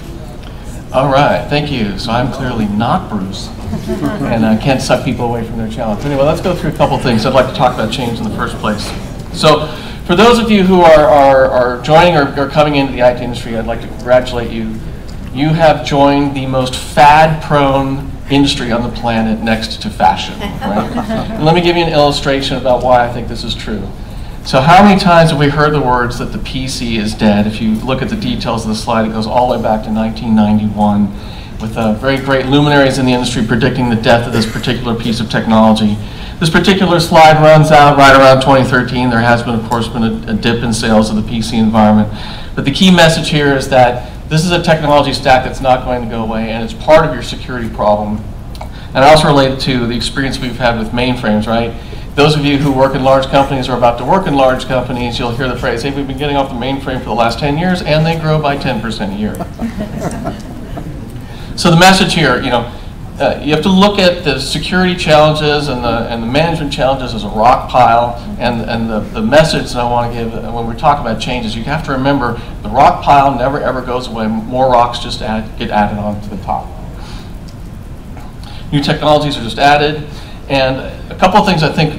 All right, thank you. So I'm clearly not Bruce, and I can't suck people away from their challenge. Anyway, let's go through a couple things. I'd like to talk about change in the first place. So for those of you who are joining or coming into the IT industry, I'd like to congratulate you. You have joined the most fad-prone industry on the planet next to fashion. Right? And let me give you an illustration about why I think this is true. So how many times have we heard the words that the PC is dead? If you look at the details of the slide, it goes all the way back to 1991 with very great luminaries in the industry predicting the death of this particular piece of technology. This particular slide runs out right around 2013. There has been, of course, been a dip in sales of the PC environment. But the key message here is that this is a technology stack that's not going to go away, and it's part of your security problem. And I also relate it to the experience we've had with mainframes, right? Those of you who work in large companies or are about to work in large companies, you'll hear the phrase, hey, we've been getting off the mainframe for the last 10 years, and they grow by 10% a year. So the message here, you have to look at the security challenges and the management challenges as a rock pile, and the message that I want to give when we talk about changes, you have to remember the rock pile never ever goes away. More rocks just get added on to the top. new technologies are just added. And a couple of things I think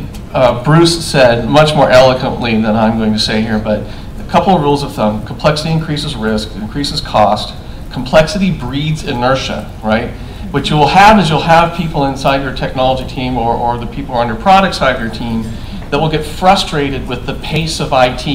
Bruce said much more eloquently than I'm going to say here, but a couple of rules of thumb. Complexity increases risk, increases cost. Complexity breeds inertia, right? What you will have is you'll have people inside your technology team or the people on your product side of your team that will get frustrated with the pace of IT.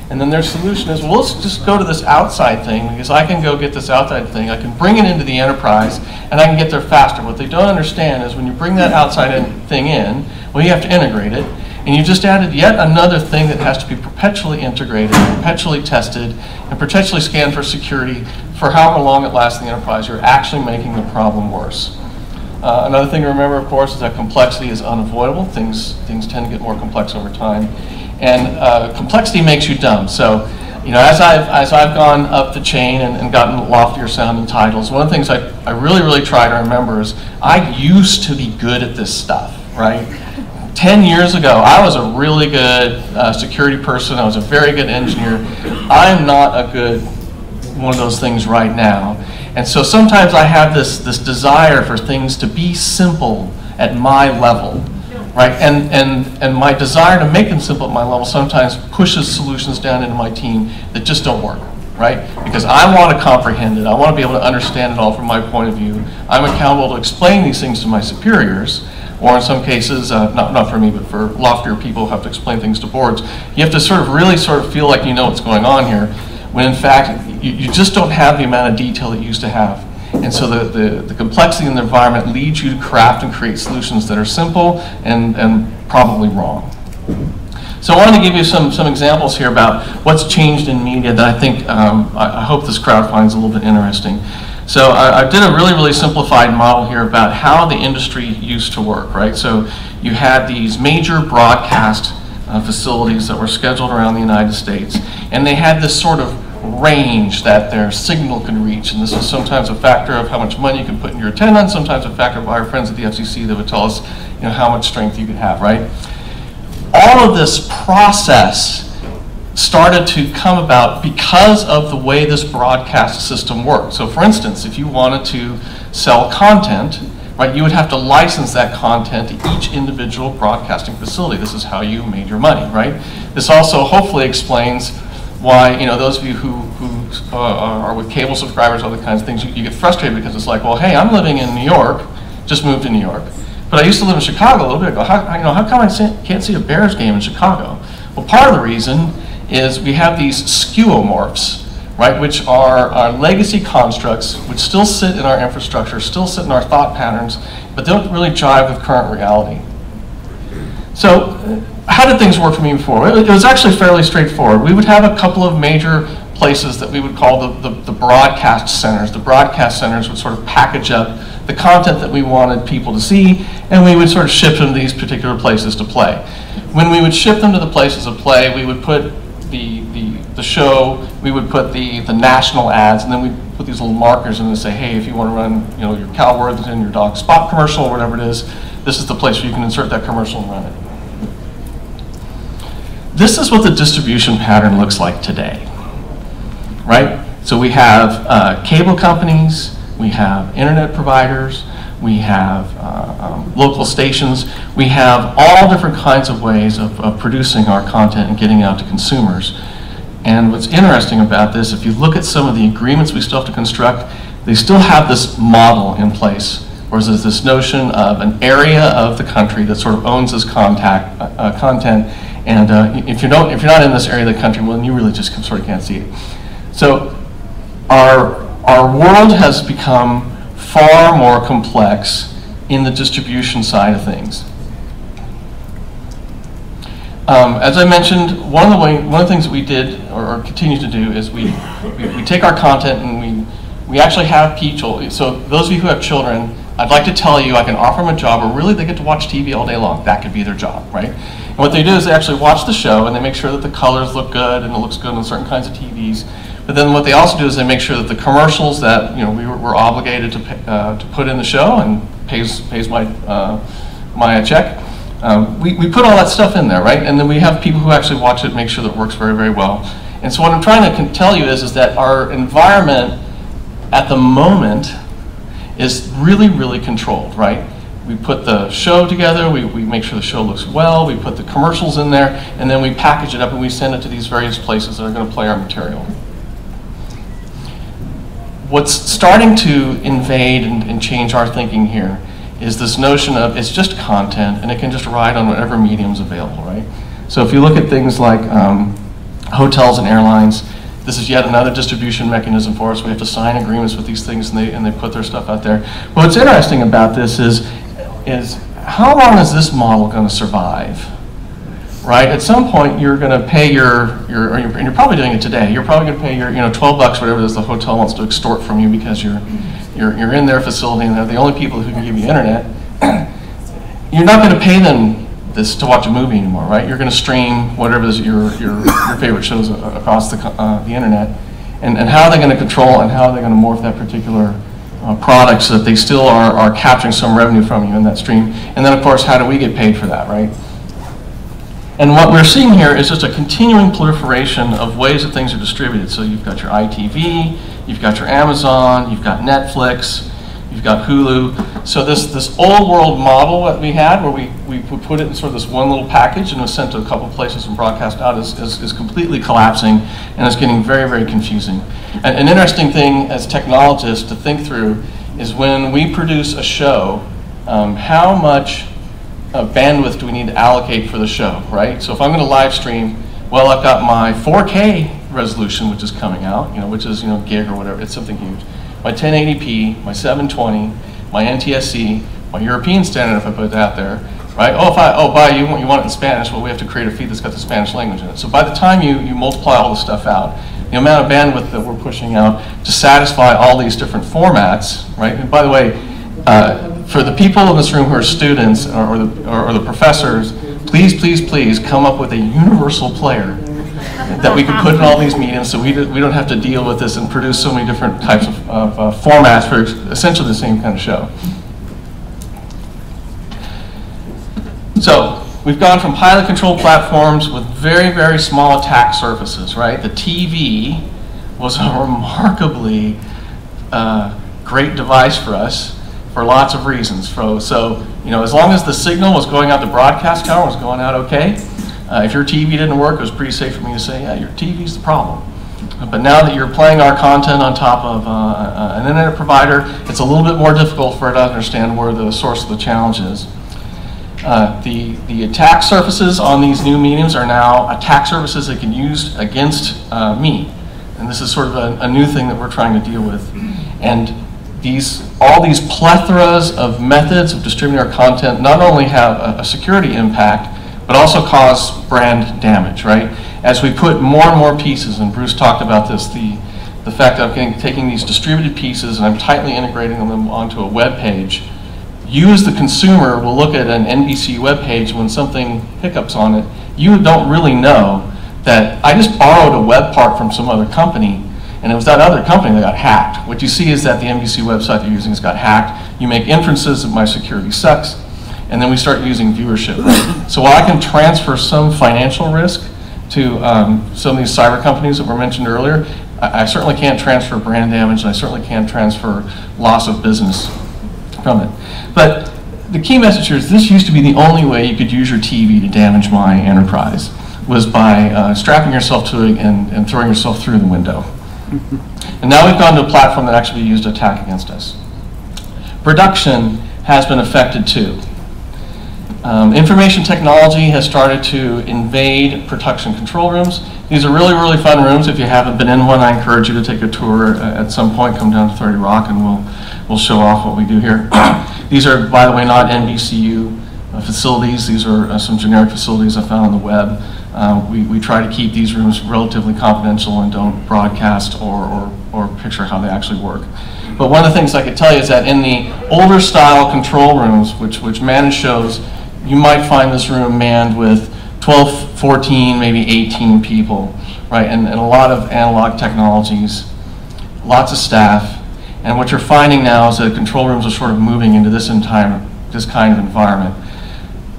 And then their solution is, well, let's just go to this outside thing because I can go get this outside thing. I can bring it into the enterprise and I can get there faster. What they don't understand is when you bring that outside thing in, well, you have to integrate it. And you just added yet another thing that has to be perpetually integrated, perpetually tested, and perpetually scanned for security for however long it lasts in the enterprise. You're actually making the problem worse. Another thing to remember, of course, is that complexity is unavoidable. Things tend to get more complex over time. And complexity makes you dumb. So, you know, as I've gone up the chain and gotten loftier sounding titles, one of the things I really try to remember is I used to be good at this stuff, right? 10 years ago, I was a really good security person. I was a very good engineer. I'm not a good one of those things right now. And so sometimes I have this desire for things to be simple at my level, right? And my desire to make them simple at my level sometimes pushes solutions down into my team that just don't work, right? Because I want to comprehend it. I want to be able to understand it all from my point of view. I'm accountable to explain these things to my superiors, or in some cases, not for me, but for loftier people who have to explain things to boards. You have to really feel like you know what's going on here, when in fact, you just don't have the amount of detail that you used to have. And so the complexity in the environment leads you to craft and create solutions that are simple and probably wrong. So I wanted to give you some examples here about what's changed in media that I think, I hope this crowd finds a little bit interesting. So I did a really simplified model here about how the industry used to work, right? So you had these major broadcast facilities that were scheduled around the United States, and they had this sort of range that their signal could reach, and this was sometimes a factor of how much money you could put in your antenna, sometimes a factor by our friends at the FCC that would tell us, you know, how much strength you could have, right? All of this process started to come about because of the way this broadcast system worked. So for instance, if you wanted to sell content, right, you would have to license that content to each individual broadcasting facility. This is how you made your money, right? This also hopefully explains why, you know, those of you who are with cable subscribers, other kinds of things, you get frustrated because it's like, well, hey, I'm living in New York, just moved to New York, but I used to live in Chicago a little bit ago. How come I can't see a Bears game in Chicago? Well, part of the reason is we have these skeuomorphs, right, which are legacy constructs which still sit in our infrastructure, still sit in our thought patterns, but don't really jive with current reality. So how did things work for me before? It was actually fairly straightforward. We would have a couple of major places that we would call the broadcast centers. The broadcast centers would sort of package up the content that we wanted people to see, and we would sort of ship them to these particular places to play. When we would ship them to the places of play, we would put the show, we would put the national ads, and then we'd put these little markers in and say, hey, if you want to run, you know, your Cal Worthington, your dog spot commercial, or whatever it is, this is the place where you can insert that commercial and run it. This is what the distribution pattern looks like today, right? So we have cable companies, we have internet providers, we have local stations, we have all different kinds of ways of producing our content and getting it out to consumers. And what's interesting about this, if you look at some of the agreements we still have to construct, they still have this model in place, whereas there's this notion of an area of the country that sort of owns this content, and if you're not in this area of the country, well, then you really just sort of can't see it. So our world has become far more complex in the distribution side of things. As I mentioned, one of the things that we did or continue to do is we take our content and we actually have people. So those of you who have children, I'd like to tell you I can offer them a job where really they get to watch TV all day long. That could be their job, right? And what they do is they actually watch the show and they make sure that the colors look good and it looks good on certain kinds of TVs. But then what they also do is they make sure that the commercials that we're obligated to put in the show and pays my check. We put all that stuff in there, right? And then we have people who actually watch it, make sure that it works very, very well. And so what I'm trying to tell you is that our environment at the moment is really, really controlled, right? we put the show together, we make sure the show looks well, we put the commercials in there, and then we package it up and we send it to these various places that are going to play our material. What's starting to invade and change our thinking here is this notion of it's just content and it can just ride on whatever medium's available, right? So if you look at things like hotels and airlines, this is yet another distribution mechanism for us. We have to sign agreements with these things and they put their stuff out there. What's interesting about this is how long is this model going to survive? Right? At some point, you're going to pay and you're probably doing it today. You're probably going to pay your, $12, whatever it is the hotel wants to extort from you because you're in their facility and they're the only people who can give you internet. You're not going to pay them this to watch a movie anymore, right? You're going to stream whatever is your favorite shows across the internet, and how are they going to control and how are they going to morph that particular product so that they still are capturing some revenue from you in that stream? And then, of course, how do we get paid for that, right? And what we're seeing here is just a continuing proliferation of ways that things are distributed. So you've got your ITV, you've got your Amazon, you've got Netflix, you've got Hulu. So this old world model that we had where we put it in sort of this one little package and was sent to a couple places and broadcast out is completely collapsing and it's getting very, very confusing. An interesting thing as technologists to think through is when we produce a show, how much bandwidth do we need to allocate for the show, right? So if I'm going to live stream, well, I've got my 4K resolution, which is coming out, which is, gig or whatever, it's something huge. My 1080p, my 720, my NTSC, my European standard if I put it out there, right? You want it in Spanish, well, we have to create a feed that's got the Spanish language in it. So by the time you multiply all this stuff out, the amount of bandwidth that we're pushing out to satisfy all these different formats, right? And by the way, for the people in this room who are students or the professors, please come up with a universal player that we could put in all these mediums so we don't have to deal with this and produce so many different types of formats for essentially the same kind of show. So we've gone from pilot control platforms with very, very small attack surfaces, right? The TV was a remarkably great device for us for lots of reasons. So as long as the signal was going out, the broadcast tower was going out okay. If your TV didn't work, it was pretty safe for me to say, yeah, your TV's the problem. But now that you're playing our content on top of an internet provider, it's a little bit more difficult for it to understand where the source of the challenge is. The attack surfaces on these new mediums are now attack surfaces that can use against me. And this is sort of a new thing that we're trying to deal with. And all these plethoras of methods of distributing our content not only have a security impact, but also cause brand damage, right? As we put more and more pieces, and Bruce talked about this, the fact that I'm taking these distributed pieces and I'm tightly integrating them onto a web page. You as the consumer will look at an NBC web page when something hiccups on it. You don't really know that I just borrowed a web part from some other company and it was that other company that got hacked. What you see is that the NBC website they're using has got hacked. You make inferences that my security sucks, and then we start using viewership. Right? So while I can transfer some financial risk to some of these cyber companies that were mentioned earlier, I certainly can't transfer brand damage, and I certainly can't transfer loss of business from it. But the key message here is this used to be the only way you could use your TV to damage my enterprise, was by strapping yourself to it and throwing yourself through the window. And now we've gone to a platform that actually used to attack against us. Production has been affected too. Information technology has started to invade production control rooms. These are really, really fun rooms. If you haven't been in one, I encourage you to take a tour at some point. Come down to 30 Rock and we'll show off what we do here. These are, by the way, not NBCU facilities. These are some generic facilities I found on the web. We try to keep these rooms relatively confidential and don't broadcast or picture how they actually work. But one of the things I could tell you is that in the older style control rooms, which manage shows, you might find this room manned with 12, 14, maybe 18 people, right? And a lot of analog technologies, lots of staff. And what you're finding now is that control rooms are sort of moving into this kind of environment.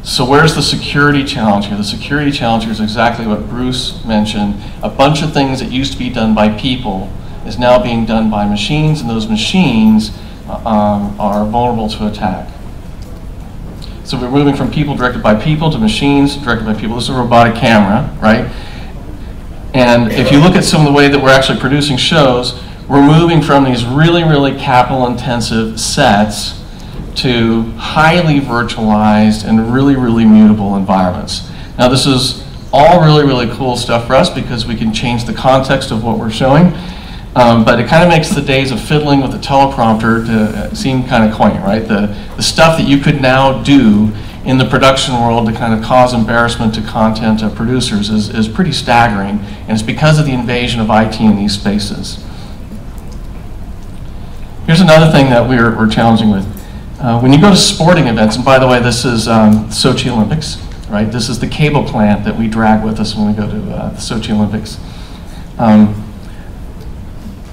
So where's the security challenge here? The security challenge here is exactly what Bruce mentioned. A bunch of things that used to be done by people is now being done by machines, and those machines are vulnerable to attack. So we're moving from people directed by people to machines directed by people. This is a robotic camera, right? And if you look at some of the way that we're actually producing shows, we're moving from these really, really capital-intensive sets to highly virtualized and really, really mutable environments. Now this is all really, really cool stuff for us because we can change the context of what we're showing, but it kind of makes the days of fiddling with the teleprompter to seem kind of quaint, right? The stuff that you could now do in the production world to kind of cause embarrassment to content producers is pretty staggering, and it's because of the invasion of IT in these spaces. Here's another thing that we're challenging with. When you go to sporting events, and by the way, this is Sochi Olympics, right? This is the cable plant that we drag with us when we go to the Sochi Olympics.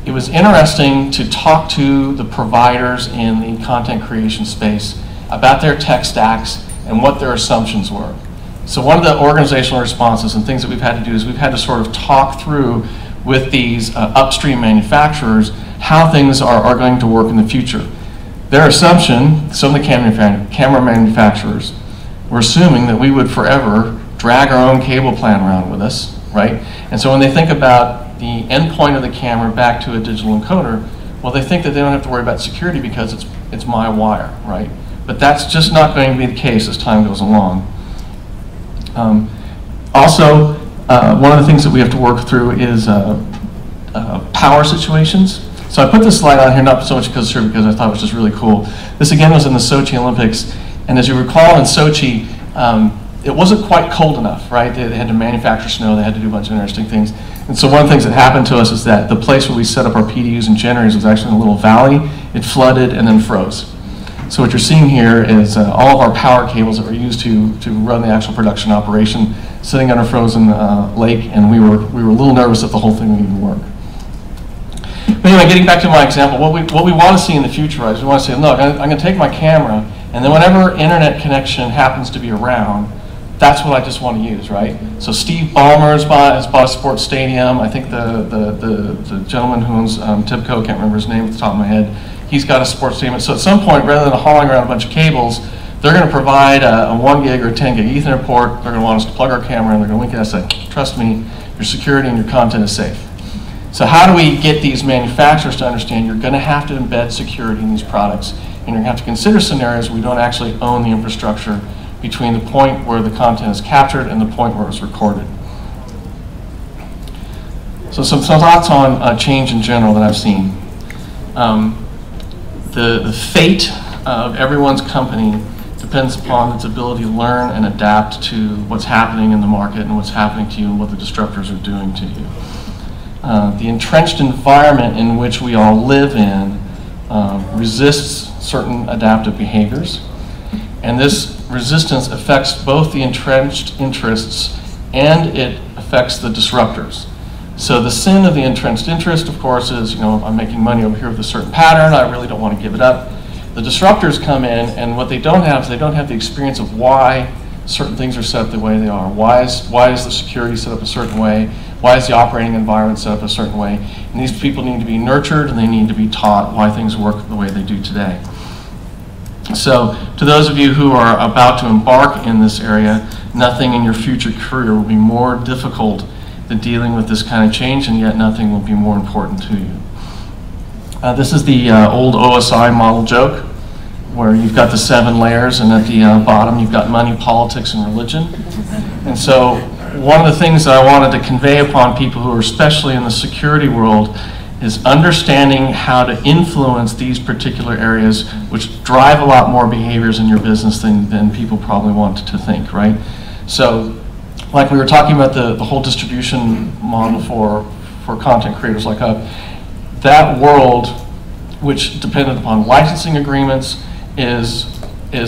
It was interesting to talk to the providers in the content creation space about their tech stacks and what their assumptions were. So one of the organizational responses and things that we've had to do is we've had to sort of talk through with these upstream manufacturers how things are going to work in the future. Their assumption, some of the camera manufacturers were assuming that we would forever drag our own cable plant around with us, right? And so when they think about the endpoint of the camera back to a digital encoder, well, they think that they don't have to worry about security because it's my wire, right? But that's just not going to be the case as time goes along. Also, one of the things that we have to work through is power situations. So I put this slide on here, not so much because I thought it was just really cool. This again was in the Sochi Olympics, and as you recall in Sochi, it wasn't quite cold enough, right? They had to manufacture snow, they had to do a bunch of interesting things. And so one of the things that happened to us is that the place where we set up our PDUs and generators was actually in a little valley. It flooded and then froze. So what you're seeing here is all of our power cables that were used to run the actual production operation sitting on a frozen lake, and we were a little nervous that the whole thing would even work. But anyway, getting back to my example, what we want to see in the future is we want to say, look, I'm going to take my camera, and then whenever internet connection happens to be around, that's what I just want to use, right? So Steve Ballmer has bought a sports stadium. I think the gentleman who owns Tibco, can't remember his name at the top of my head, he's got a sports stadium. So at some point, rather than hauling around a bunch of cables, they're going to provide a 1 gig or a 10 gig Ethernet port. They're going to want us to plug our camera in. They're going to wink at us and say, trust me, your security and your content is safe. So how do we get these manufacturers to understand you're going to have to embed security in these products, and you're going to have to consider scenarios where we don't actually own the infrastructure between the point where the content is captured and the point where it's recorded. So some thoughts on change in general that I've seen. The fate of everyone's company depends upon its ability to learn and adapt to what's happening in the market and what's happening to you and what the disruptors are doing to you. The entrenched environment in which we all live in resists certain adaptive behaviors, and this resistance affects both the entrenched interests and it affects the disruptors. So the sin of the entrenched interest, of course, is, I'm making money over here with a certain pattern, I really don't want to give it up. The disruptors come in, and what they don't have is they don't have the experience of why certain things are set up the way they are. Why is the security set up a certain way? Why is the operating environment set up a certain way? And these people need to be nurtured, and they need to be taught why things work the way they do today. So to those of you who are about to embark in this area, nothing in your future career will be more difficult than dealing with this kind of change, and yet nothing will be more important to you. This is the old OSI model joke, where you've got the 7 layers, and at the bottom you've got money, politics, and religion. And so one of the things that I wanted to convey upon people who are especially in the security world is understanding how to influence these particular areas, which drive a lot more behaviors in your business than people probably want to think, right? So, like we were talking about the whole distribution model for content creators like us, that world, which depended upon licensing agreements, is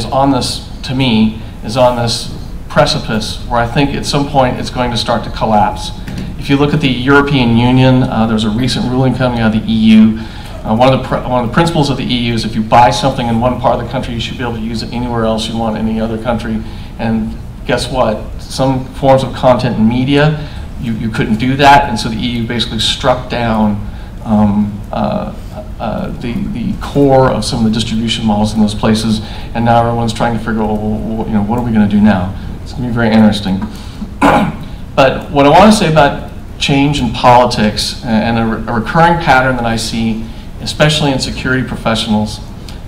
on this, to me, is on this precipice where I think at some point it's going to start to collapse. If you look at the European Union, there's a recent ruling coming out of the EU. One of the principles of the EU is if you buy something in one part of the country, you should be able to use it anywhere else you want in any other country. And guess what? Some forms of content and media, you couldn't do that, and so the EU basically struck down the core of some of the distribution models in those places, and now everyone's trying to figure out, well, what are we going to do now? It's going to be very interesting. But what I want to say about change in politics, and a recurring pattern that I see, especially in security professionals,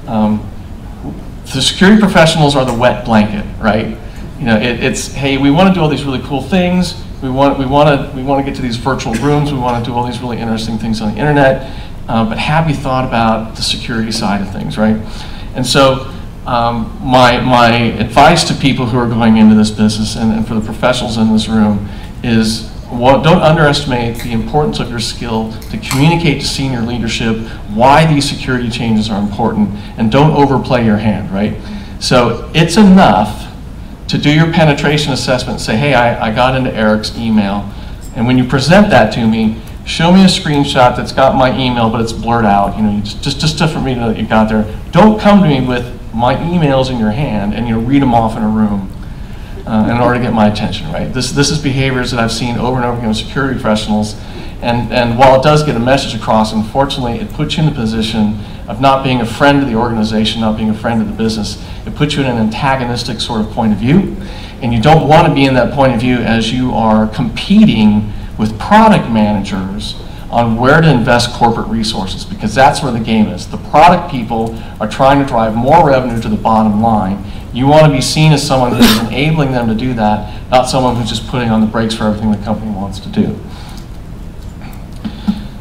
the security professionals are the wet blanket, right? It's hey, we want to do all these really cool things. We want to get to these virtual rooms. We want to do all these really interesting things on the internet. But have you thought about the security side of things, right? And so my advice to people who are going into this business, and for the professionals in this room, is don't underestimate the importance of your skill to communicate to senior leadership why these security changes are important, and don't overplay your hand, right? So it's enough to do your penetration assessment and say, hey, I got into Eric's email, and when you present that to me, show me a screenshot that's got my email, but it's blurred out. Just for me to know that you got there. Don't come to me with my emails in your hand and read them off in a room in order to get my attention, right? This is behaviors that I've seen over and over again with security professionals, and while it does get a message across, unfortunately, it puts you in the position of not being a friend to the organization, not being a friend to the business. It puts you in an antagonistic sort of point of view, and you don't want to be in that point of view as you are competing with product managers on where to invest corporate resources, because that's where the game is. The product people are trying to drive more revenue to the bottom line. You want to be seen as someone who's enabling them to do that, not someone who's just putting on the brakes for everything the company wants to do.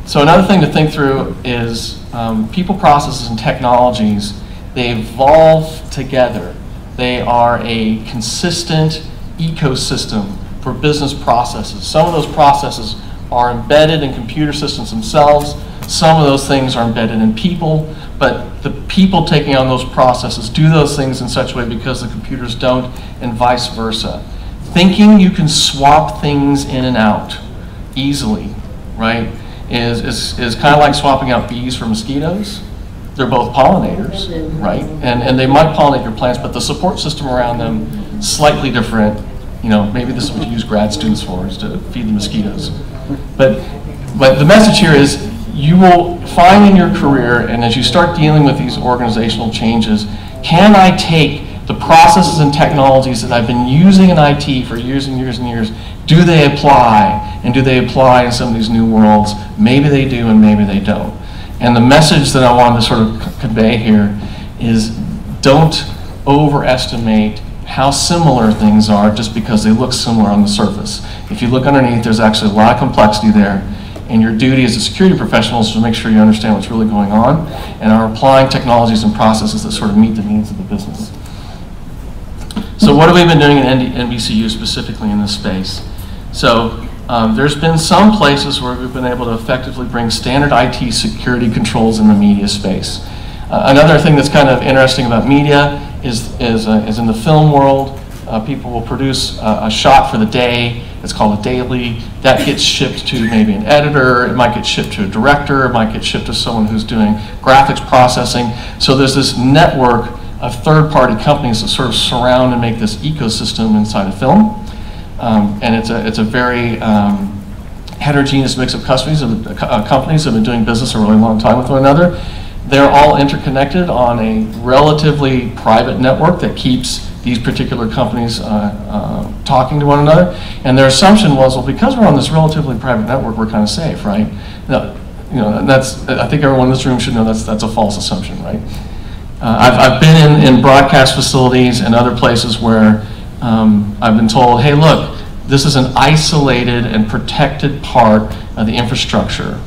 So another thing to think through is people, processes, and technologies, they evolve together. They are a consistent ecosystem for business processes. Some of those processes are embedded in computer systems themselves. Some of those things are embedded in people, but the people taking on those processes do those things in such a way because the computers don't, and vice versa. Thinking you can swap things in and out easily, right, is kind of like swapping out bees for mosquitoes. They're both pollinators, right? And they might pollinate your plants, but the support system around them slightly different. Maybe this is what you use grad students for, is to feed the mosquitoes. But the message here is, you will find in your career, and as you start dealing with these organizational changes, can I take the processes and technologies that I've been using in IT for years and years and years, do they apply? And do they apply in some of these new worlds? Maybe they do, and maybe they don't. And the message that I wanted to sort of convey here is, don't overestimate how similar things are just because they look similar on the surface. If you look underneath, there's actually a lot of complexity there, and your duty as a security professional is to make sure you understand what's really going on and are applying technologies and processes that sort of meet the needs of the business. So what have we been doing in NBCU specifically in this space? So there's been some places where we've been able to effectively bring standard IT security controls in the media space. Another thing that's kind of interesting about media is in the film world, people will produce a shot for the day. It's called a daily. That gets shipped to maybe an editor. It might get shipped to a director. It might get shipped to someone who's doing graphics processing. So there's this network of third-party companies that sort of surround and make this ecosystem inside of film. And it's a very heterogeneous mix of companies that have been doing business a really long time with one another. They're all interconnected on a relatively private network that keeps these particular companies talking to one another. And their assumption was, well, because we're on this relatively private network, we're kind of safe, right? No, I think everyone in this room should know that's a false assumption, right? I've been in broadcast facilities and other places where I've been told, hey, look, this is an isolated and protected part of the infrastructure.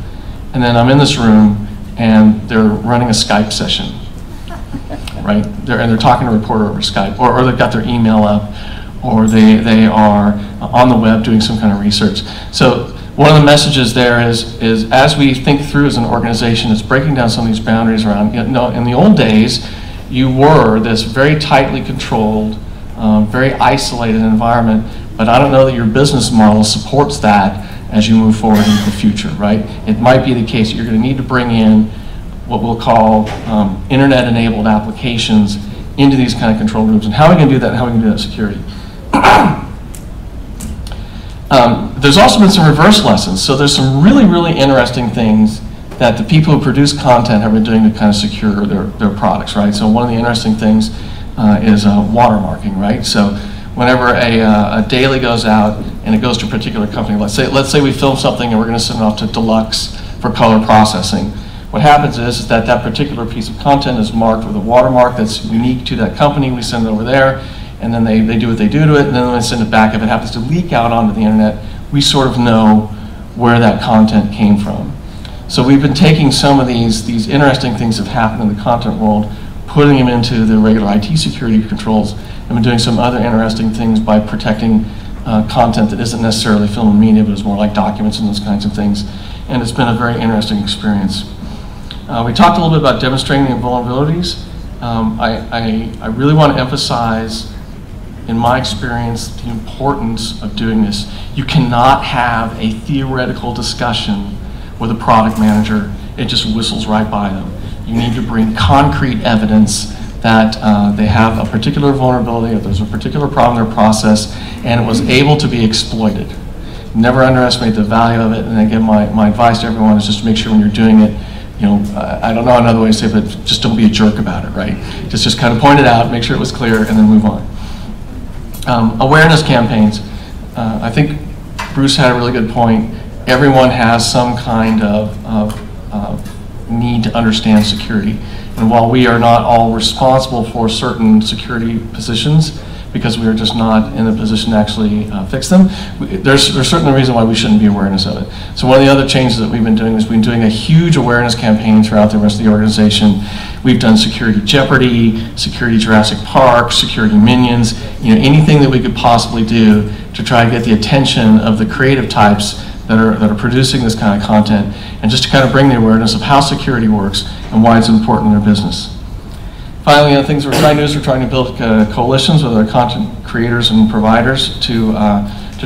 And then I'm in this room and they're running a Skype session, right? They're talking to a reporter over Skype, or they've got their email up, or they are on the web doing some kind of research. So one of the messages there is as we think through as an organization, it's breaking down some of these boundaries around, in the old days, you were this very tightly controlled, very isolated environment, but I don't know that your business model supports that as you move forward into the future, right? It might be the case that you're going to need to bring in what we'll call internet-enabled applications into these kind of control groups. And how are we going to do that, and how are we going to do that security? There's also been some reverse lessons. So there's some really, really interesting things that the people who produce content have been doing to kind of secure their products, right? So one of the interesting things is watermarking, right? So whenever a daily goes out and it goes to a particular company, let's say we film something and we're going to send it off to Deluxe for color processing. What happens is that that particular piece of content is marked with a watermark that's unique to that company. We send it over there, and then they do what they do to it, and then when they send it back, if it happens to leak out onto the internet, we sort of know where that content came from. So we've been taking some of these interesting things that have happened in the content world, putting them into the regular IT security controls, and been doing some other interesting things by protecting content that isn't necessarily film and media, but is more like documents and those kinds of things. And it's been a very interesting experience. We talked a little bit about demonstrating the vulnerabilities. I really want to emphasize, in my experience, the importance of doing this. You cannot have a theoretical discussion with a product manager. It just whistles right by them. You need to bring concrete evidence that they have a particular vulnerability, that there's a particular problem in their process, and it was able to be exploited. Never underestimate the value of it, and again, my advice to everyone is just to make sure when you're doing it, you know, I don't know another way to say it, but just don't be a jerk about it, right? Just kind of point it out, make sure it was clear, and then move on. Awareness campaigns. I think Bruce had a really good point. Everyone has some kind of need to understand security. And while we are not all responsible for certain security positions, because we are just not in a position to actually fix them, there's certainly a reason why we shouldn't be awareness of it. So one of the other changes that we've been doing is we've been doing a huge awareness campaign throughout the rest of the organization. We've done Security Jeopardy, Security Jurassic Park, Security Minions, you know, anything that we could possibly do to try to get the attention of the creative types that are producing this kind of content, and just to kind of bring the awareness of how security works and why it's important in their business. Finally, the things we're trying to do is we're trying to build coalitions with our content creators and providers to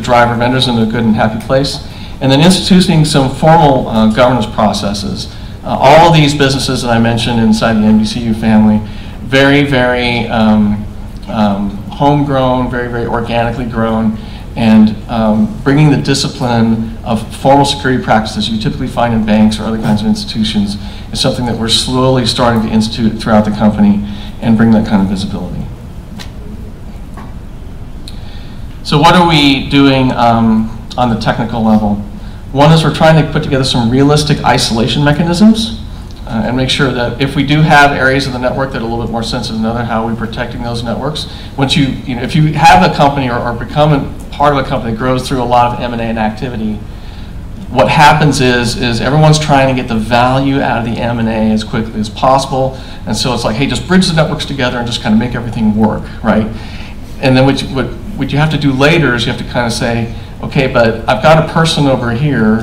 drive our vendors into a good and happy place. And then instituting some formal governance processes. All of these businesses that I mentioned inside the NBCU family, very, very homegrown, very, very organically grown, and bringing the discipline of formal security practices you typically find in banks or other kinds of institutions is something that we're slowly starting to institute throughout the company and bring that kind of visibility. So what are we doing on the technical level? One is we're trying to put together some realistic isolation mechanisms and make sure that if we do have areas of the network that are a little bit more sensitive than others, how are we protecting those networks? Once if you have a company or become a part of a company that grows through a lot of M&A and activity, what happens is everyone's trying to get the value out of the M&A as quickly as possible, and so it's like, hey, just bridge the networks together and just kind of make everything work, right? And then what you have to do later is you have to kind of say, okay, but I've got a person over here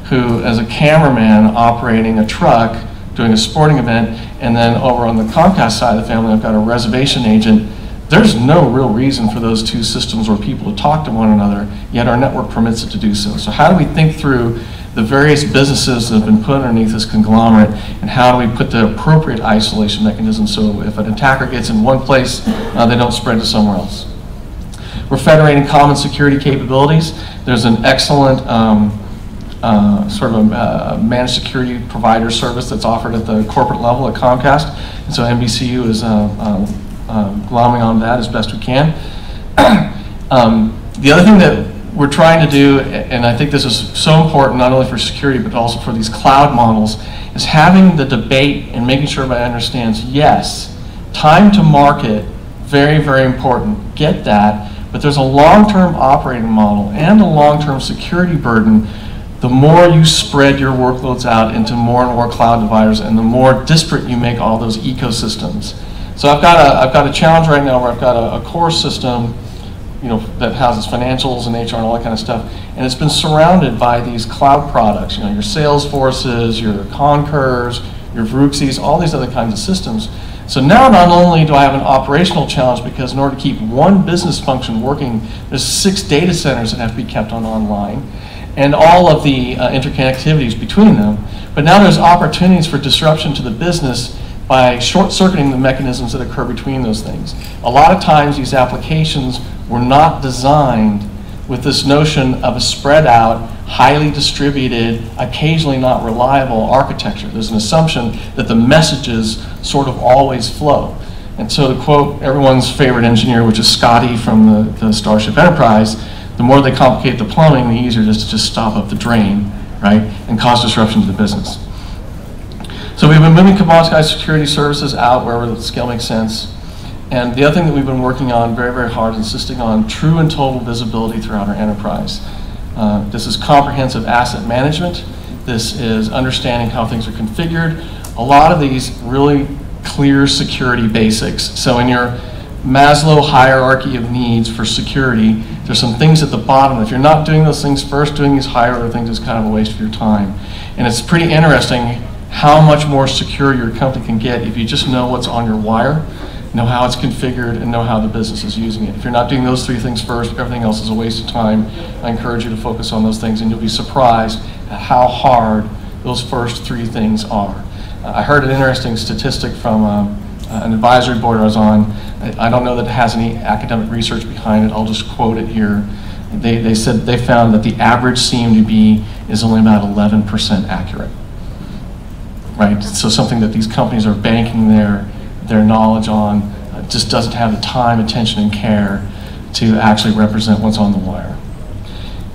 who, as a cameraman operating a truck, doing a sporting event, and then over on the Comcast side of the family, I've got a reservation agent. There's no real reason for those two systems or people to talk to one another, yet our network permits it to do so. So how do we think through the various businesses that have been put underneath this conglomerate, and how do we put the appropriate isolation mechanism so if an attacker gets in one place, they don't spread to somewhere else? We're federating common security capabilities. There's an excellent sort of a managed security provider service that's offered at the corporate level at Comcast, and so NBCU is glomming on that as best we can. The other thing that we're trying to do, and I think this is so important not only for security but also for these cloud models, is having the debate and making sure everybody understands, yes, time to market, very, very important, get that, but there's a long-term operating model and a long-term security burden. The more you spread your workloads out into more and more cloud providers, and the more disparate you make all those ecosystems. So I've got a challenge right now where I've got a core system, you know, that houses financials and HR and all that kind of stuff, and it's been surrounded by these cloud products. You know, your Salesforces, your Concurs, your Vruxis, all these other kinds of systems. So now not only do I have an operational challenge, because in order to keep one business function working, there's 6 data centers that have to be kept online, and all of the interconnectivities between them. But now there's opportunities for disruption to the business by short-circuiting the mechanisms that occur between those things. A lot of times these applications were not designed with this notion of a spread out, highly distributed, occasionally not reliable architecture. There's an assumption that the messages sort of always flow. And so to quote everyone's favorite engineer, which is Scotty from the Starship Enterprise, the more they complicate the plumbing, the easier it is to just stop up the drain, right, and cause disruption to the business. So we've been moving commoditized security services out wherever the scale makes sense. And the other thing that we've been working on very, very hard is insisting on true and total visibility throughout our enterprise. This is comprehensive asset management. This is understanding how things are configured. A lot of these really clear security basics. So in your Maslow hierarchy of needs for security, there's some things at the bottom. If you're not doing those things first, doing these higher order things is kind of a waste of your time. And it's pretty interesting how much more secure your company can get if you just know what's on your wire, know how it's configured, and know how the business is using it. If you're not doing those three things first, everything else is a waste of time. I encourage you to focus on those things, and you'll be surprised at how hard those first three things are. I heard an interesting statistic from an advisory board I was on. I don't know that it has any academic research behind it. I'll just quote it here. They said they found that the average CMDB is only about 11% accurate. Right? So something that these companies are banking their knowledge on just doesn't have the time, attention, and care to actually represent what's on the wire.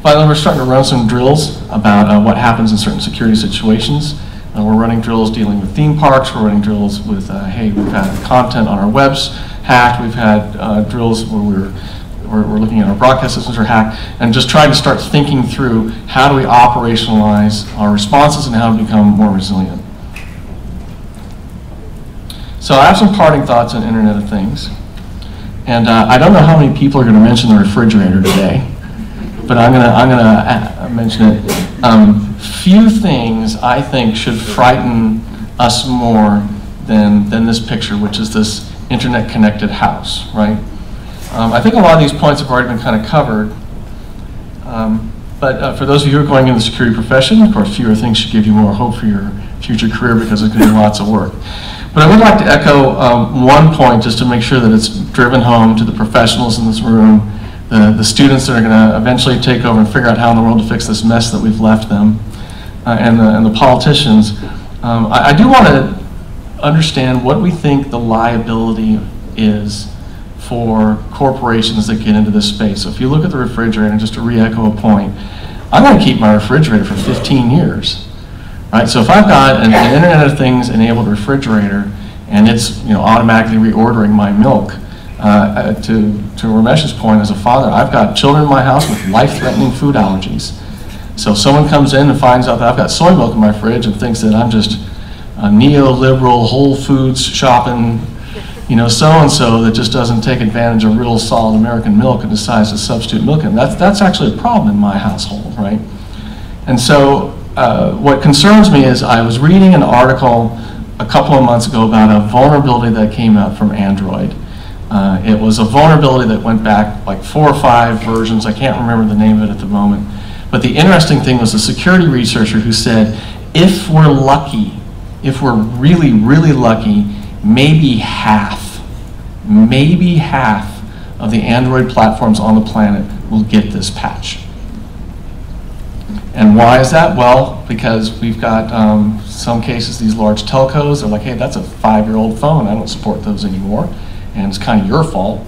Finally, we're starting to run some drills about what happens in certain security situations. We're running drills dealing with theme parks. We're running drills with, hey, we've had content on our webs hacked. We've had drills where we're looking at our broadcast systems are hacked, and just trying to start thinking through how do we operationalize our responses and how to become more resilient. So I have some parting thoughts on Internet of Things. And I don't know how many people are going to mention the refrigerator today, but I'm gonna mention it. Few things I think should frighten us more than this picture, which is this internet-connected house, right? I think a lot of these points have already been kind of covered. But for those of you who are going into the security profession, of course, fewer things should give you more hope for your future career because there's going to be lots of work. But I would like to echo one point just to make sure that it's driven home to the professionals in this room, the students that are going to eventually take over and figure out how in the world to fix this mess that we've left them, and the politicians. I do want to understand what we think the liability is for corporations that get into this space. So if you look at the refrigerator, and just to re-echo a point, I'm going to keep my refrigerator for 15 years. Right, so if I've got an Internet of Things enabled refrigerator and it's automatically reordering my milk, to Ramesh's point as a father, I've got children in my house with life-threatening food allergies. So if someone comes in and finds out that I've got soy milk in my fridge and thinks that I'm just a neoliberal Whole Foods shopping, so-and-so that just doesn't take advantage of real solid American milk and decides to substitute milk in, that's actually a problem in my household, right? And so what concerns me is I was reading an article a couple of months ago about a vulnerability that came out from Android. It was a vulnerability that went back like 4 or 5 versions. I can't remember the name of it at the moment. But the interesting thing was a security researcher who said, if we're lucky, if we're really, really lucky, maybe half of the Android platforms on the planet will get this patch. And why is that? Well, because we've got some cases, these large telcos are like, hey, that's a 5-year-old phone. I don't support those anymore. And it's kind of your fault,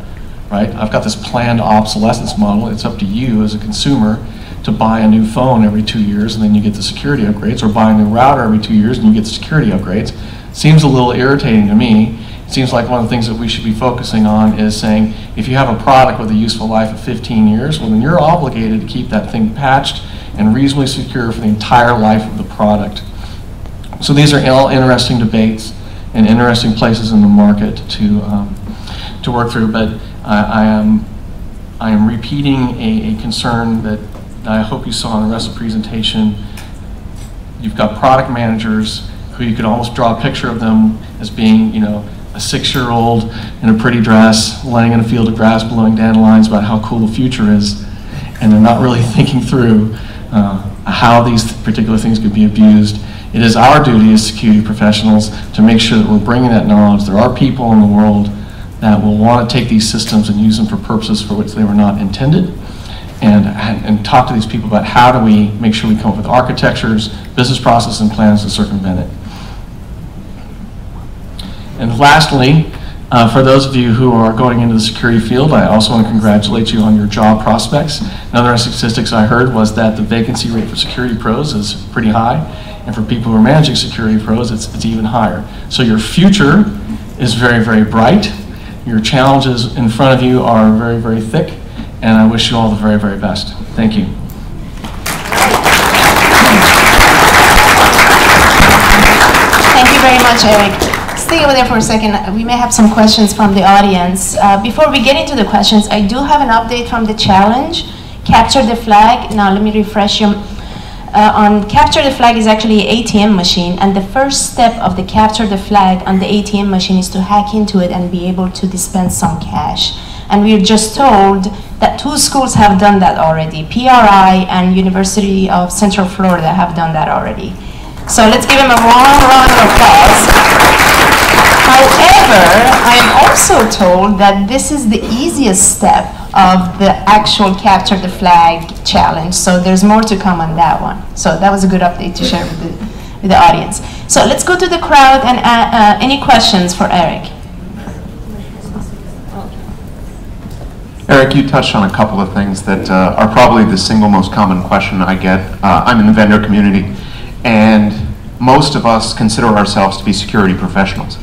right? I've got this planned obsolescence model. It's up to you as a consumer to buy a new phone every 2 years and then you get the security upgrades, or buy a new router every 2 years and you get the security upgrades. Seems a little irritating to me. It seems like one of the things that we should be focusing on is saying, if you have a product with a useful life of 15 years, well then you're obligated to keep that thing patched and reasonably secure for the entire life of the product. So these are all interesting debates and interesting places in the market to work through, but I am repeating a concern that I hope you saw in the rest of the presentation. You've got product managers who you could almost draw a picture of them as being, a 6-year-old in a pretty dress, laying in a field of grass, blowing dandelions about how cool the future is, and they're not really thinking through how these particular things could be abused. It is our duty as security professionals to make sure that we're bringing that knowledge. There are people in the world that will want to take these systems and use them for purposes for which they were not intended. and talk to these people about how do we make sure we come up with architectures, business processes, and plans to circumvent it. And lastly, for those of you who are going into the security field, I also want to congratulate you on your job prospects. Another statistics I heard was that the vacancy rate for security pros is pretty high, and for people who are managing security pros, it's even higher. So your future is very, very bright. Your challenges in front of you are very, very thick, and I wish you all the very, very best. Thank you. Thank you very much, Eric. Stay over there for a second. We may have some questions from the audience. Before we get into the questions, I do have an update from the challenge, Capture the Flag. Now let me refresh you. On Capture the Flag is actually an ATM machine, and the first step of the Capture the Flag on the ATM machine is to hack into it and be able to dispense some cash. And we're just told that 2 schools have done that already. PRI and University of Central Florida have done that already. So let's give them a round of applause. However, I am also told that this is the easiest step of the actual Capture the Flag challenge. So there's more to come on that one. So that was a good update to share with the audience. So let's go to the crowd and any questions for Eric? Eric, you touched on a couple of things that are probably the single most common question I get. I'm in the vendor community, and most of us consider ourselves to be security professionals.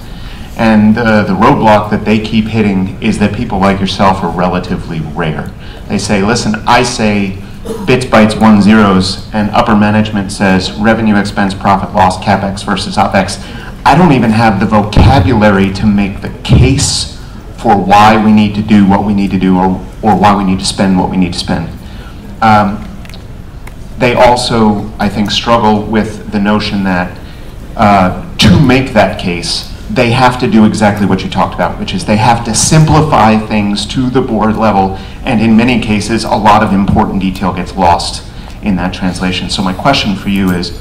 And the roadblock that they keep hitting is that people like yourself are relatively rare. They say, listen, I say bits, bytes, 1 zeros, and upper management says revenue, expense, profit, loss, CapEx versus OpEx. I don't even have the vocabulary to make the case for why we need to do what we need to do, or why we need to spend what we need to spend. They also, I think, struggle with the notion that to make that case, they have to do exactly what you talked about, which is they have to simplify things to the board level, and in many cases, a lot of important detail gets lost in that translation. So my question for you is,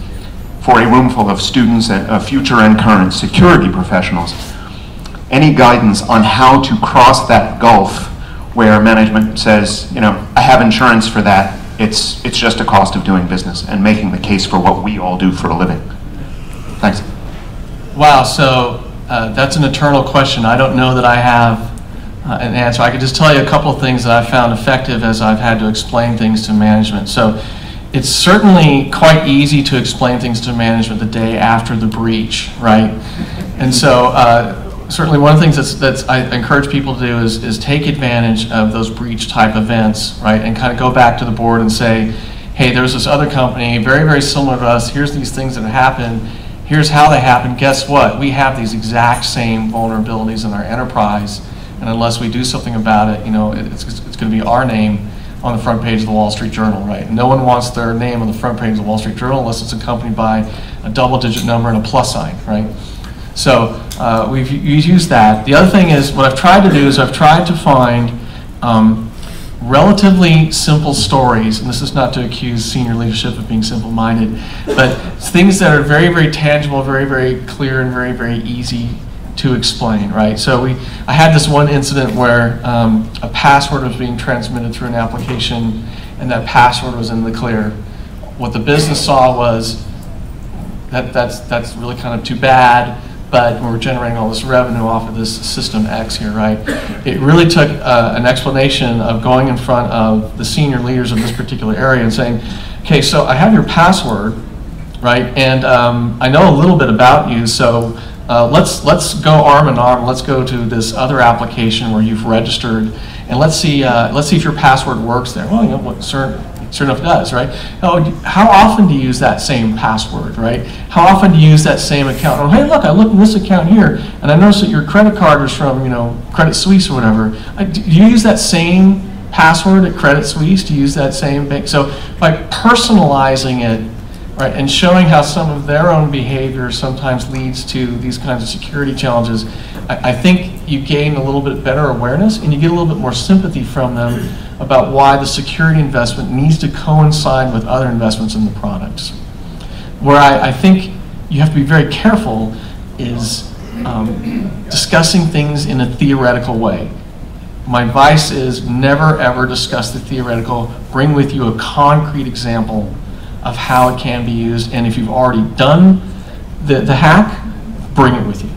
for a room full of students and future and current security professionals, any guidance on how to cross that gulf where management says, you know, I have insurance for that, it's just a cost of doing business, and making the case for what we all do for a living? Thanks. Wow, so that's an eternal question. I don't know that I have an answer. I could just tell you a couple of things that I've found effective as I've had to explain things to management. So it's certainly quite easy to explain things to management the day after the breach, right? And so certainly one of the things that's I encourage people to do is take advantage of those breach type events, right? And kind of go back to the board and say, hey, there's this other company, very, very similar to us. Here's these things that have happened. Here's how they happen. Guess what? We have these exact same vulnerabilities in our enterprise, and unless we do something about it, you know, it's going to be our name on the front page of the Wall Street Journal, right? No one wants their name on the front page of the Wall Street Journal unless it's accompanied by a double-digit number and a plus sign, right? So we've used that. The other thing is, what I've tried to do is I've tried to find relatively simple stories, and this is not to accuse senior leadership of being simple-minded, but things that are very, very tangible, very, very clear, and very, very easy to explain, right? So I had this one incident where a password was being transmitted through an application, and that password was in the clear. What the business saw was that's really kind of too bad, but we're generating all this revenue off of this system X here, right? It really took an explanation of going in front of the senior leaders of this particular area and saying, okay, so I have your password, right? And I know a little bit about you, so let's go arm in arm. Let's go to this other application where you've registered, and let's see if your password works there. Well, you know what, sure enough it does, right? How often do you use that same password, right? How often do you use that same account? Oh, hey, look, I looked in this account here, and I noticed that your credit card is from, you know, Credit Suisse or whatever. Do you use that same password at Credit Suisse? Do you use that same bank? So by personalizing it, right, and showing how some of their own behavior sometimes leads to these kinds of security challenges, I think you gain a little bit better awareness, and you get a little bit more sympathy from them about why the security investment needs to coincide with other investments in the products. Where I think you have to be very careful is discussing things in a theoretical way. my advice is never ever discuss the theoretical. Bring with you a concrete example of how it can be used, and if you've already done the hack, bring it with you.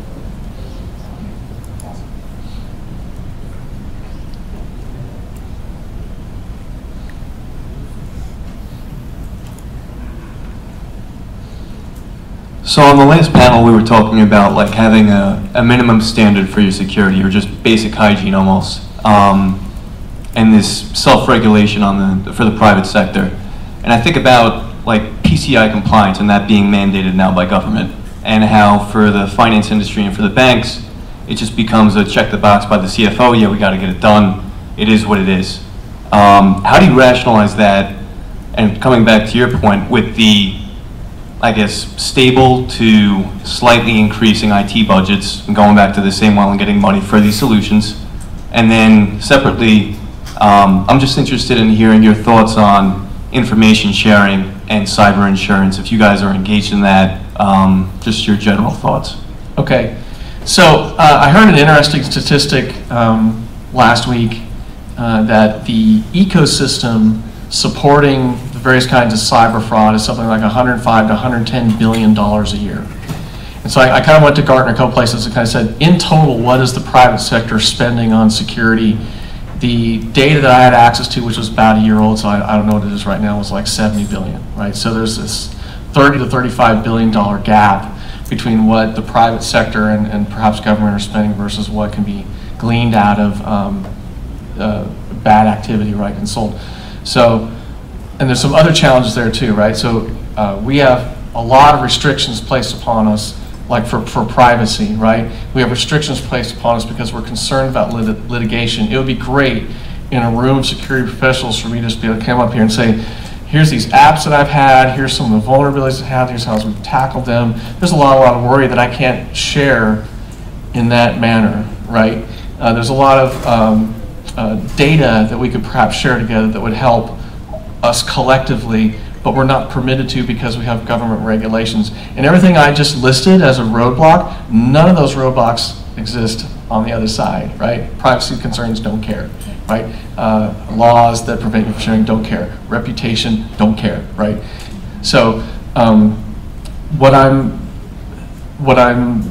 So on the last panel, we were talking about like having a minimum standard for your security, or just basic hygiene almost, and this self-regulation for the private sector. And I think about like PCI compliance and that being mandated now by government, and how for the finance industry and for the banks, it just becomes a check the box by the CFO. Yeah, we got to get it done. It is what it is. How do you rationalize that? And coming back to your point with the, I guess, stable to slightly increasing IT budgets and going back to the same well and getting money for these solutions. And then separately, I'm just interested in hearing your thoughts on information sharing and cyber insurance, if you guys are engaged in that, just your general thoughts. Okay, so I heard an interesting statistic last week that the ecosystem supporting the various kinds of cyber fraud is something like $105 to $110 billion a year. And so I kind of went to Gartner a couple places and kind of said, in total, what is the private sector spending on security? The data that I had access to, which was about a year old, so I don't know what it is right now, was like 70 billion, right? So there's this $30 to $35 billion gap between what the private sector and perhaps government are spending versus what can be gleaned out of bad activity, right, and sold. So, and there's some other challenges there too, right? So we have a lot of restrictions placed upon us, like for privacy, right? We have restrictions placed upon us because we're concerned about litigation. It would be great in a room of security professionals for me to just be able to come up here and say, here's these apps that I've had, here's some of the vulnerabilities I have, here's how we've tackled them. There's a lot of worry that I can't share in that manner, right? There's a lot of data that we could perhaps share together that would help us collectively, but we're not permitted to because we have government regulations. And everything I just listed as a roadblock, none of those roadblocks exist on the other side, right? Privacy concerns don't care, right? Laws that prevent you from sharing don't care. Reputation don't care, right? So what I'm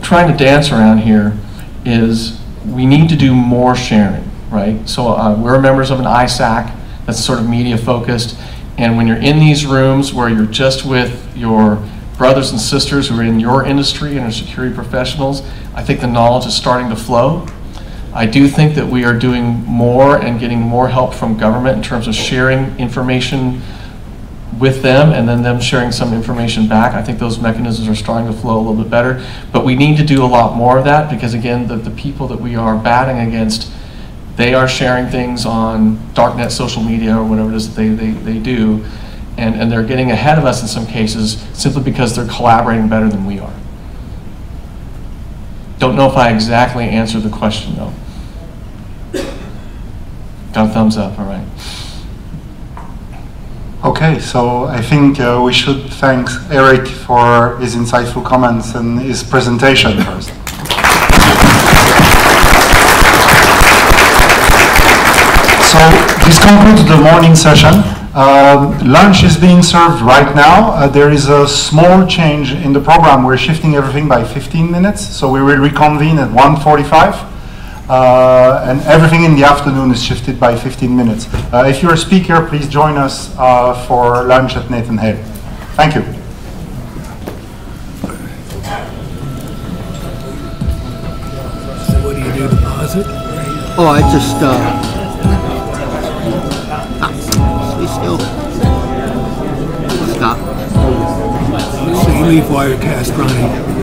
trying to dance around here is we need to do more sharing, right? So we're members of an ISAC that's sort of media focused. And when you're in these rooms where you're just with your brothers and sisters who are in your industry and are security professionals, I think the knowledge is starting to flow. I do think that we are doing more and getting more help from government in terms of sharing information with them and then them sharing some information back. I think those mechanisms are starting to flow a little bit better. But we need to do a lot more of that because, again, the people that we are batting against, they are sharing things on darknet social media or whatever it is that they do, and they're getting ahead of us in some cases simply because they're collaborating better than we are. Don't know if I exactly answered the question though. Got a thumbs up, all right. Okay, so I think we should thank Eric for his insightful comments and his presentation first. So this concludes the morning session. Lunch is being served right now. There is a small change in the program. We're shifting everything by 15 minutes, so we will reconvene at 1:45. And everything in the afternoon is shifted by 15 minutes. If you're a speaker, please join us for lunch at Nathan Hale. Thank you. So what do you do, deposit? Oh, I just, stay still. Stop. So you leave Wirecast running.